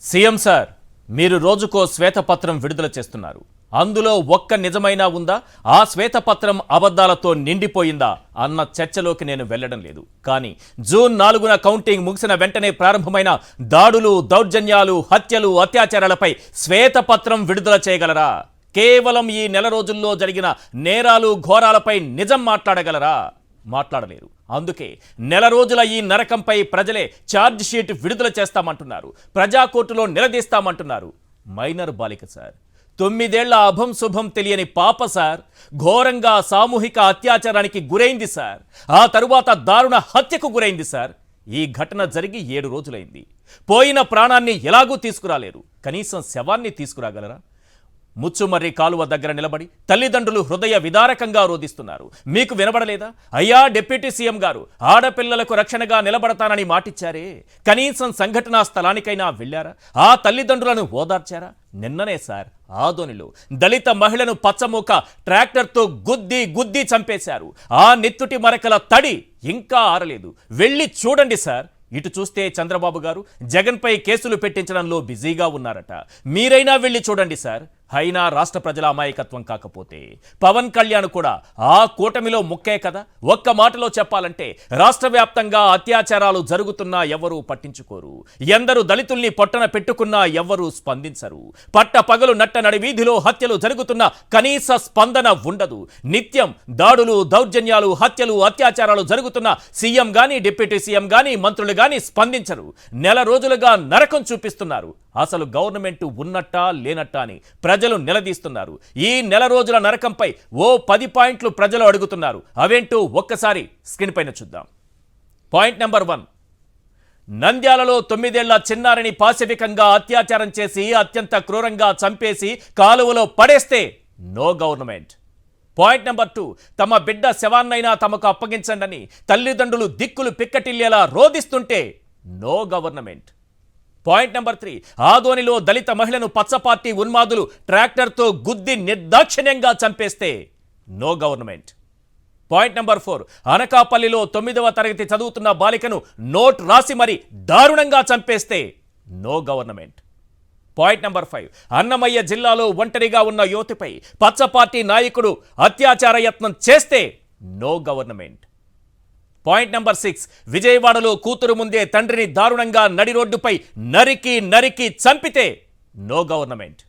CM sir, మీరు రోజుకో శ్వేతపత్రం విడుదల చేస్తున్నారు. అందులో ఒక్క నిజమైనా ఉందా? ఆ శ్వేతపత్రం అబద్ధాలతో నిండిపోయిందా అన్న చర్చలోకి నేను వెళ్ళడం లేదు. కానీ జూన్ 4న కౌంటింగ్ ముగిసిన వెంటనే ప్రారంభమైన దాడులు, దౌర్జన్యాలు, హత్యలు, అత్యాచారాలపై శ్వేతపత్రం విడుదల చేయగలరా? కేవలం ఈ నెల రోజుల్లో జరిగిన నేరాలు, ఘోరాలపై నిజం మాట్లాడగలరా? మాట్లాడలేరు. అందుకే నెల రోజుల ఈ నరకంపై ప్రజలే ఛార్జ్ షీట్ విడుదల చేస్తామంటున్నారు. ప్రజాకోర్టులో నిలదీస్తామంటున్నారు. మైనర్ బాలిక సార్, 9 ఏళ్ల అభం శుభం తెలియని పాప సార్, ఘోరంగా సామూహిక అత్యాచారానికి గురైంది సార్. ఆ తరువాత దారుణ హత్యకు గురైంది సార్. ఈ ఘటన జరిగి 7 రోజులైంది. పోయిన ప్రాణాన్ని ఎలాగూ తీసుకురాలేరు. కనీసం శవాన్ని తీసుకురాగలరా? ముచ్చుమర్రి కాలువ దగ్గర నిలబడి తల్లిదండ్రులు హృదయ విదారకంగా రోధిస్తున్నారు. మీకు వినబడలేదా? అయ్యా డిప్యూటీ సీఎం గారు, ఆడపిల్లలకు రక్షణగా నిలబడతానని మాటిచ్చారే, కనీసం సంఘటనా స్థలానికైనా వెళ్ళారా? ఆ తల్లిదండ్రులను ఓదార్చారా? నిన్ననే సార్ ఆదోనిలో దళిత మహిళను పచ్చమూక ట్రాక్టర్తో గుద్ది చంపేశారు. ఆ నెత్తుటి మరకల తడి ఇంకా ఆరలేదు. వెళ్ళి చూడండి సార్. ఇటు చూస్తే చంద్రబాబు గారు జగన్పై కేసులు పెట్టించడంలో బిజీగా ఉన్నారట. మీరైనా వెళ్ళి చూడండి సార్. అయినా రాష్ట్ర ప్రజల అమాయకత్వం కాకపోతే పవన్ కళ్యాణ్ కూడా ఆ కూటమిలో ముక్కే కదా. ఒక్క మాటలో చెప్పాలంటే రాష్ట్ర వ్యాప్తంగా అత్యాచారాలు జరుగుతున్నా ఎవరూ పట్టించుకోరు. ఎందరు దళితుల్ని పొట్టన పెట్టుకున్నా ఎవరూ స్పందించరు. పట్ట పగలు నట్ట నడి వీధిలో హత్యలు జరుగుతున్నా కనీస స్పందన ఉండదు. నిత్యం దాడులు, దౌర్జన్యాలు, హత్యలు, అత్యాచారాలు జరుగుతున్నా సీఎం గాని, డిప్యూటీ సీఎం గాని, మంత్రులు గాని స్పందించరు. నెల రోజులుగా నరకం చూపిస్తున్నారు. అసలు గవర్నమెంట్ ఉన్నట్టా లేనట్టా అని ప్రజలు నిలదీస్తున్నారు. ఈ నెల రోజుల నరకంపై ఓ 10 పాయింట్లు ప్రజలు అడుగుతున్నారు. అవేంటో ఒక్కసారి స్క్రీన్ పైన చూద్దాం. పాయింట్ నెంబర్ 1, నంద్యాలలో 9 ఏళ్ల చిన్నారిని పాశవికంగా అత్యాచారం చేసి అత్యంత క్రూరంగా చంపేసి కాలువలో పడేస్తే నో గవర్నమెంట్. పాయింట్ నెంబర్ 2, తమ బిడ్డ శవాన్నైనా తమకు అప్పగించండి తల్లిదండ్రులు దిక్కులు పిక్కటిల్లేలా రోధిస్తుంటే నో గవర్నమెంట్. పాయింట్ నెంబర్ 3, ఆదోనిలో దళిత మహిళను పచ్చపార్టీ ఉన్మాదులు ట్రాక్టర్తో గుద్ది నిర్దాక్షిణ్యంగా చంపేస్తే నో గవర్నమెంట్. పాయింట్ నెంబర్ 4, అనకాపల్లిలో 9వ తరగతి చదువుతున్న బాలికను నోట్ రాసి మరి దారుణంగా చంపేస్తే no government. Point number 5, Annamayya జిల్లాలో ఒంటరిగా ఉన్న యువతిపై పచ్చపార్టీ నాయకుడు అత్యాచార యత్నం చేస్తే నో గవర్నమెంట్. పాయింట్ నెంబర్ 6, విజయవాడలో కూతురు ముందే తండ్రిని దారుణంగా నడి రోడ్డుపై నరికి చంపితే no government.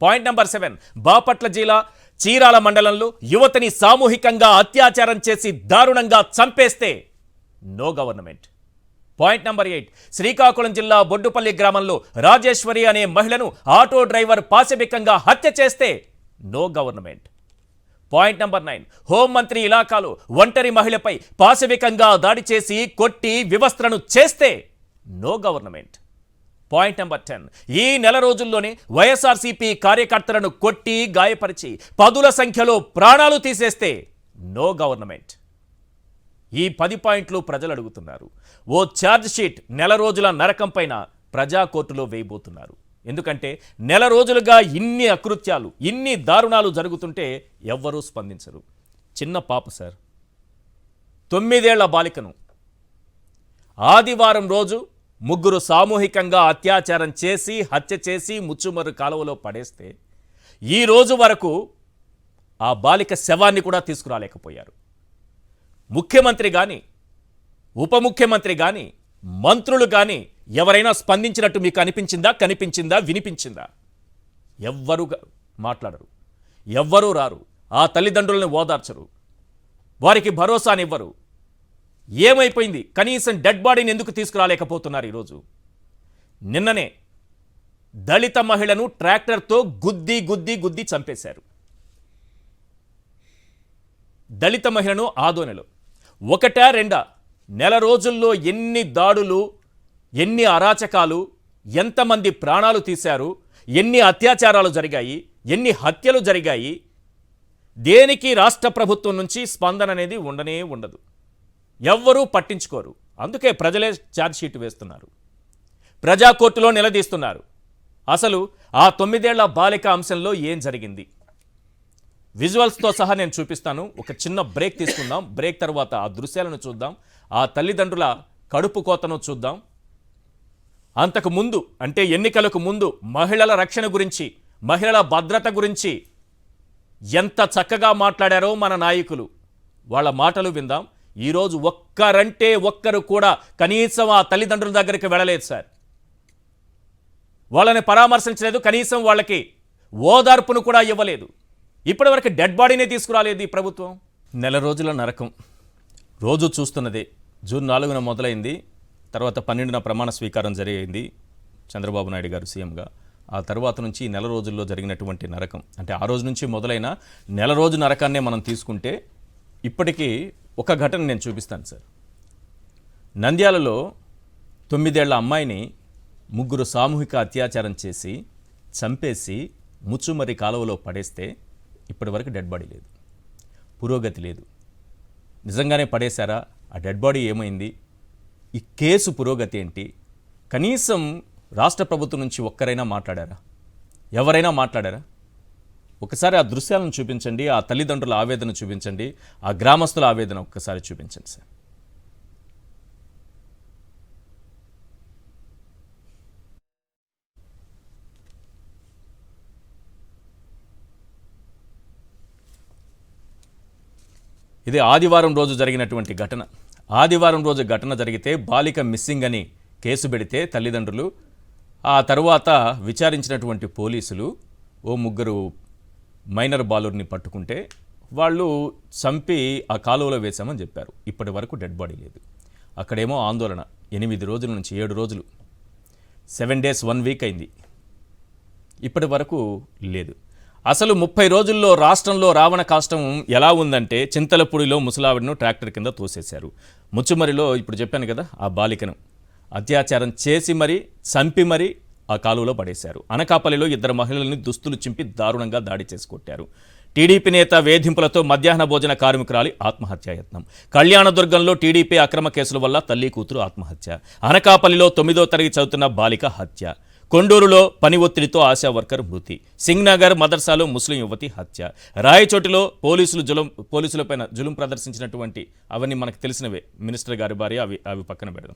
Point number 7, Bapatla జిల్లా చీరాల మండలంలో యువతిని సామూహికంగా అత్యాచారం చేసి దారుణంగా చంపేస్తే no government. Point number 8, Srikakulam జిల్లా బొడ్డుపల్లి గ్రామంలో రాజేశ్వరి అనే మహిళను ఆటో డ్రైవర్ పాశవికంగా హత్య చేస్తే నో గవర్నమెంట్. పాయింట్ నెంబర్ 9, హోంమంత్రి ఇలాకాలో ఒంటరి మహిళపై పాశవికంగా దాడి చేసి కొట్టి వివస్త్రను చేస్తే నో గవర్నమెంట్. పాయింట్ నెంబర్ 10, ఈ నెల రోజుల్లోనే వైఎస్ఆర్సీపీ కార్యకర్తలను కొట్టి గాయపరిచి 10ల సంఖ్యలో ప్రాణాలు తీసేస్తే నో గవర్నమెంట్. ఈ 10 పాయింట్లు ప్రజలు అడుగుతున్నారు. ఓ ఛార్జ్ షీట్ నెల రోజుల నరకం పైన ప్రజా కోర్టులో వేయబోతున్నారు. ఎందుకంటే నెల రోజులుగా ఇన్ని అకృత్యాలు, ఇన్ని దారుణాలు జరుగుతుంటే ఎవ్వరూ స్పందించరు. చిన్న పాప సార్, 9 ఏళ్ల బాలికను ఆదివారం రోజు ముగ్గురు సామూహికంగా అత్యాచారం చేసి హత్య చేసి ముచ్చుమర్రు కాలువలో పడేస్తే ఈ రోజు వరకు ఆ బాలిక శవాన్ని కూడా తీసుకురాలేకపోయారు. ముఖ్యమంత్రి కానీ, ఉప ముఖ్యమంత్రి కానీ, మంత్రులు కానీ ఎవరైనా స్పందించినట్టు మీకు కనిపించిందా, వినిపించిందా? ఎవ్వరూ మాట్లాడరు, ఎవ్వరూ రారు. ఆ తల్లిదండ్రులను ఓదార్చరు, వారికి భరోసానివ్వరు. ఏమైపోయింది? కనీసం డెడ్ బాడీని ఎందుకు తీసుకురాలేకపోతున్నారు? ఈరోజు నిన్ననే దళిత మహిళను ట్రాక్టర్తో గుద్ది చంపేశారు. దళిత మహిళను ఆదోనిలో 1-2 నెల రోజుల్లో ఎన్ని దాడులు, ఎన్ని అరాచకాలు, ఎంతమంది ప్రాణాలు తీశారు, ఎన్ని అత్యాచారాలు జరిగాయి, ఎన్ని హత్యలు జరిగాయి. దేనికి రాష్ట్ర ప్రభుత్వం నుంచి స్పందన అనేది ఉండనే ఉండదు. ఎవ్వరూ పట్టించుకోరు. అందుకే ప్రజలే ఛార్జ్ షీట్ వేస్తున్నారు, ప్రజా కోర్టులో నిలదీస్తున్నారు. అసలు ఆ 9 ఏళ్ల బాలిక అంశంలో ఏం జరిగింది? విజువల్స్తో సహా నేను చూపిస్తాను. ఒక చిన్న బ్రేక్ తీసుకుందాం. బ్రేక్ తర్వాత ఆ దృశ్యాలను చూద్దాం. ఆ తల్లిదండ్రుల కడుపు కోతను చూద్దాం. అంతకు ముందు అంటే ఎన్నికలకు ముందు మహిళల రక్షణ గురించి, మహిళల భద్రత గురించి ఎంత చక్కగా మాట్లాడారో మన నాయకులు. వాళ్ళ మాటలు విందాం. ఈరోజు ఒక్కరంటే ఒక్కరు కూడా కనీసం ఆ తల్లిదండ్రుల దగ్గరికి వెళ్ళలేదు సార్. వాళ్ళని పరామర్శించలేదు, కనీసం వాళ్ళకి ఓదార్పును కూడా ఇవ్వలేదు. ఇప్పటివరకు డెడ్ బాడీనే తీసుకురాలేదు ఈ ప్రభుత్వం. నెల రోజుల నరకం రోజు చూస్తున్నదే. జూన్ 4న మొదలైంది, తర్వాత 12న ప్రమాణ స్వీకారం జరిగింది చంద్రబాబు నాయుడు గారు సీఎంగా. ఆ తర్వాత నుంచి ఈ నెల రోజుల్లో జరిగినటువంటి నరకం, అంటే ఆ రోజు నుంచి మొదలైన నెల రోజు నరకాన్నే మనం తీసుకుంటే ఇప్పటికీ ఒక ఘటన నేను చూపిస్తాను సార్. నంద్యాలలో 9 ఏళ్ల అమ్మాయిని ముగ్గురు సామూహిక అత్యాచారం చేసి చంపేసి ముచ్చుమరి కాలువలో పడేస్తే ఇప్పటివరకు డెడ్ బాడీ లేదు, పురోగతి లేదు. నిజంగానే పడేశారా? ఆ డెడ్ బాడీ ఏమైంది? ఈ కేసు పురోగతి ఏంటి? కనీసం రాష్ట్ర ప్రభుత్వం నుంచి ఒక్కరైనా మాట్లాడారా? ఎవరైనా మాట్లాడారా? ఒకసారి ఆ దృశ్యాలను చూపించండి, ఆ తల్లిదండ్రుల ఆవేదన చూపించండి, ఆ గ్రామస్తుల ఆవేదన ఒక్కసారి చూపించండి సార్. ఇది ఆదివారం రోజు జరిగినటువంటి ఘటన. ఆదివారం రోజు ఘటన జరిగితే బాలిక మిస్సింగ్ అని కేసు పెడితే తల్లిదండ్రులు, ఆ తరువాత విచారించినటువంటి పోలీసులు ఓ ముగ్గురు మైనర్ బాలుర్ని పట్టుకుంటే వాళ్ళు చంపి ఆ కాలువలో వేశామని చెప్పారు. ఇప్పటి వరకు డెడ్ బాడీ లేదు. అక్కడేమో ఆందోళన 8 రోజుల నుంచి 7 రోజులు, 7 days 1 week అయింది, ఇప్పటి వరకు లేదు. అసలు 30 రోజుల్లో రాష్ట్రంలో రావణ కాష్టం ఎలా ఉందంటే చింతలపూడిలో ముసలావిడను ట్రాక్టర్ కింద తోసేశారు. ముచ్చుమరిలో ఇప్పుడు చెప్పాను కదా, ఆ బాలికను అత్యాచారం చేసి మరీ చంపి మరీ ఆ కాలువలో పడేశారు. అనకాపల్లిలో 2 మహిళల్ని దుస్తులు చింపి దారుణంగా దాడి చేసి కొట్టారు. టీడీపీ నేత వేధింపులతో మధ్యాహ్న భోజన కార్మికురాలి ఆత్మహత్యాయత్నం. కళ్యాణదుర్గంలో టీడీపీ అక్రమ కేసుల వల్ల తల్లి కూతురు ఆత్మహత్య. అనకాపల్లిలో 9వ తరగతి చదువుతున్న బాలిక హత్య. కొండూరులో పని ఒత్తిడితో ఆశా వర్కర్ మృతి. సింగ్నగర్ మదర్సాలో ముస్లిం యువతి హత్య. రాయచోటిలో పోలీసులపైన జులుం ప్రదర్శించినటువంటి అవన్నీ మనకు తెలిసినవే. మినిస్టర్ గారి భార్య, అవి పక్కన పెడదాం.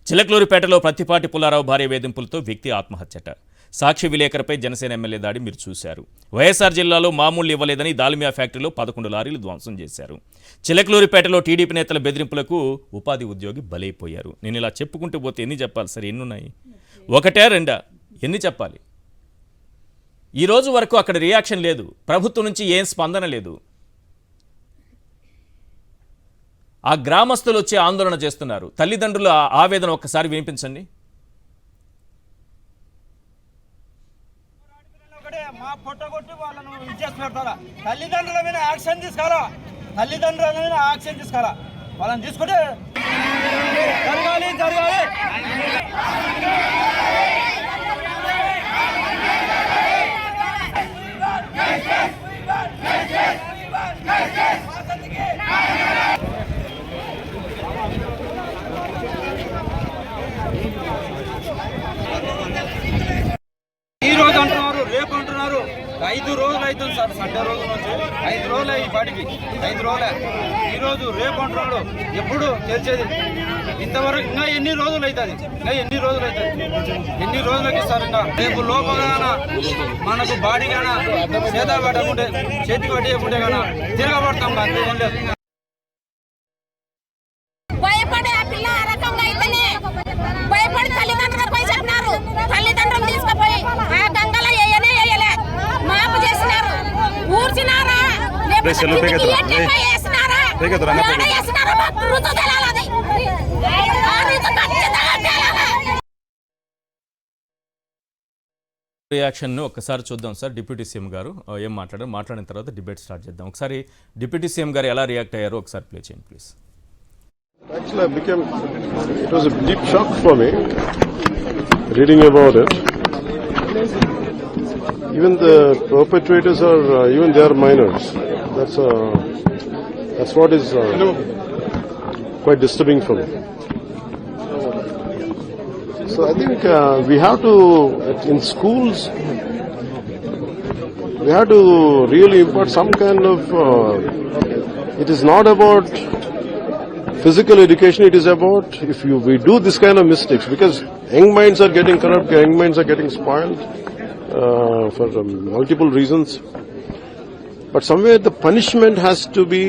చిలకలూరిపేటలో ప్రత్తిపాటి పుల్లారావు భార్య వేధింపులతో వ్యక్తి ఆత్మహత్యట. సాక్షి విలేకరుపై జనసేన ఎమ్మెల్యే దాడి మీరు చూశారు. వైఎస్ఆర్ జిల్లాలో మామూలు ఇవ్వలేదని దాల్మియా ఫ్యాక్టరీలో 11 లారీలు ధ్వంసం చేశారు. చిలకలూరిపేటలో టీడీపీ నేతల బెదిరింపులకు ఉపాధి ఉద్యోగి బలైపోయారు. నేను ఇలా చెప్పుకుంటూ పోతే ఎన్ని చెప్పాలి సార్? ఎన్నున్నాయి? 1, 2 ఎన్ని చెప్పాలి? ఈ రోజు వరకు అక్కడ రియాక్షన్ లేదు, ప్రభుత్వం నుంచి ఏం స్పందన లేదు. ఆ గ్రామస్తులు వచ్చి ఆందోళన చేస్తున్నారు. తల్లిదండ్రుల ఆవేదన ఒక్కసారి వినిపించండి. తల్లిదండ్రుల మీద యాక్షన్ తీసుకోవాలా, తల్లిదండ్రుల మీద యాక్షన్ తీసుకోవాలా. వాళ్ళని తీసుకుంటే జరగాలి జరగాలి. ఈ రోజు అంటున్నారు, రేపు అంటున్నారు. 5 రోజులు అవుతుంది సార్, సండే రోజు నుంచి 5 రోజులు అయ్యి పాటికి 5 రోజులే. ఈరోజు రేపు అంటున్నాడు. ఎప్పుడు తెలిసేది? ఇంతవరకు ఇంకా ఎన్ని రోజులు అవుతుంది? ఎన్ని రోజులకి సార్? ఇంకా రేపు లోపల మనకు బాడీ గానా చేత పట్టకుంటే, చేతి పట్టేయకుంటే గానా తిరగబడతాం. అంతే ఏం లేదు. భయపడే ఆ పిల్ల ఆ రకంగా అయితేనే భయపడి తల్లిదండ్రులపై చెప్పినారు. తల్లిదండ్రులు తీసుకుపోయి ఆ గంగలో వేయలే, మాపు చేసినారు. ఊర్చినారా రియాక్షన్ ఒక్కసారి చూద్దాం సార్. డిప్యూటీ సీఎం గారు ఏం మాట్లాడిన తర్వాత డిబేట్ స్టార్ట్ చేద్దాం. ఒకసారి డిప్యూటీ సీఎం గారు ఎలా రియాక్ట్ అయ్యారో ఒకసారి ప్లే చేయండి please. Actually, it was a deep shock for me reading about it. Even the perpetrators even they are minors. That's what is quite disturbing for me. So I think we have to, in schools, we have to really impart some kind of. It is not about physical education, it is about we do this kind of mistakes, because young minds are getting corrupt, young minds are getting spoiled for multiple reasons. But somewhere the punishment has to be,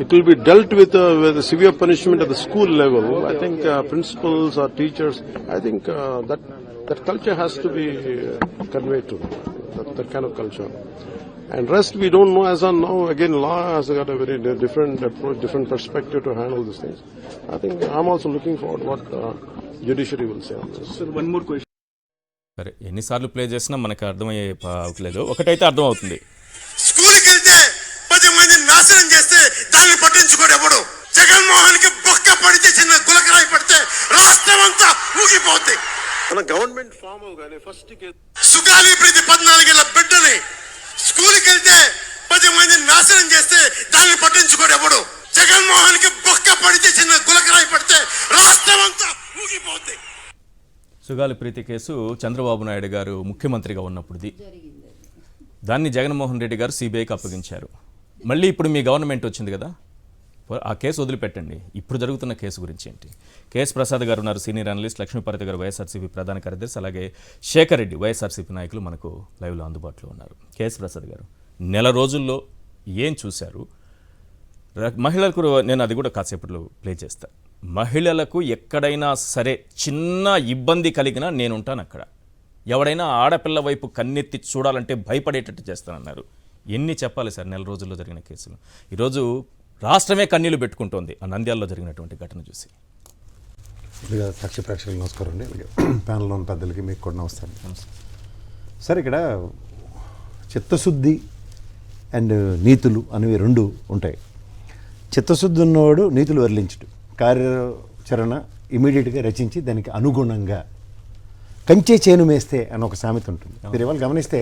it will be dealt with a severe punishment at the school level. I think principals or teachers, I think that culture has to be conveyed to them, that kind of culture. And rest we don't know as on now. Again, law has got a very different approach, different perspective to handle these things. I think I'm also looking forward to what judiciary will say on this. Sir, one more question. సరే ఎన్నిసార్లు play చేసినా మనకు అర్థమయ్యే అవట్లేదు. ఒకటైతే అర్థం అవుతుంది. స్కూల్కి వెళ్తే 10 మందిని నాశనం చేస్తే దాన్ని పట్టించుకోడు ఎవడు. జగన్మోహన్ కి బొక్క పడితే చిన్న గులకరాయి పడితే రాష్ట్రం అంతా ఊగిపోద్ది. మన గవర్నమెంట్ ఫామ్ అవగానే ఫస్ట్ సుగాలి ప్రీతి 14 ఏళ్ల బిడ్డని స్కూల్కి వెళ్తే 10 మందిని నాశనం చేస్తే దాన్ని పట్టించుకోడు ఎవడు. జగన్మోహన్ కి బొక్క పడితే చిన్న గులకరాయి పడితే రాష్ట్రం అంతా ఊగిపోద్ది. సుగాలి ప్రీతి కేసు చంద్రబాబు నాయుడు గారు ముఖ్యమంత్రిగా ఉన్నప్పుడుది. దాన్ని జగన్మోహన్ రెడ్డి గారు సిబిఐకి అప్పగించారు. మళ్ళీ ఇప్పుడు మీ గవర్నమెంట్ వచ్చింది కదా, ఆ కేసు వదిలిపెట్టండి. ఇప్పుడు జరుగుతున్న కేసు గురించి ఏంటి? కేఎస్ ప్రసాద్ గారు ఉన్నారు, సీనియర్ అనలిస్ట్. లక్ష్మీపార్వతి గారు వైఎస్ఆర్సీపీ ప్రధాన కార్యదర్శి, అలాగే శేఖర్ రెడ్డి వైఎస్ఆర్సీపీ నాయకులు మనకు లైవ్లో అందుబాటులో ఉన్నారు. కేఎస్ ప్రసాద్ గారు, నెల రోజుల్లో ఏం చూశారు? మహిళలకు నేను అది కూడా కాసేపట్లో ప్లే చేస్తాను. మహిళలకు ఎక్కడైనా సరే చిన్న ఇబ్బంది కలిగినా నేనుంటాను అక్కడ. ఎవడైనా ఆడపిల్ల వైపు కన్నెత్తి చూడాలంటే భయపడేటట్టు చేస్తానన్నారు. ఎన్ని చెప్పాలి సార్ నెల రోజుల్లో జరిగిన కేసులు? ఈరోజు రాష్ట్రమే కన్నీళ్లు పెట్టుకుంటోంది ఆ నంద్యాలలో జరిగినటువంటి ఘటన చూసి. ఇలాగ సాక్షి ప్రేక్షకులకు నమస్కారం అండి. అలాగే ప్యానల్లో ఉన్న పెద్దలకి మీకు కూడా నమస్కారం. సార్, ఇక్కడ చిత్తశుద్ధి అండ్ నీతులు అనేవి రెండు ఉంటాయి. చిత్తశుద్ధి ఉన్నవాడు నీతులు వర్లించడు, కార్యాచరణ ఇమీడియట్గా రచించి దానికి అనుగుణంగా కంచే చేను మేస్తే అని ఒక సామెత ఉంటుంది. మీరు ఇవాళ గమనిస్తే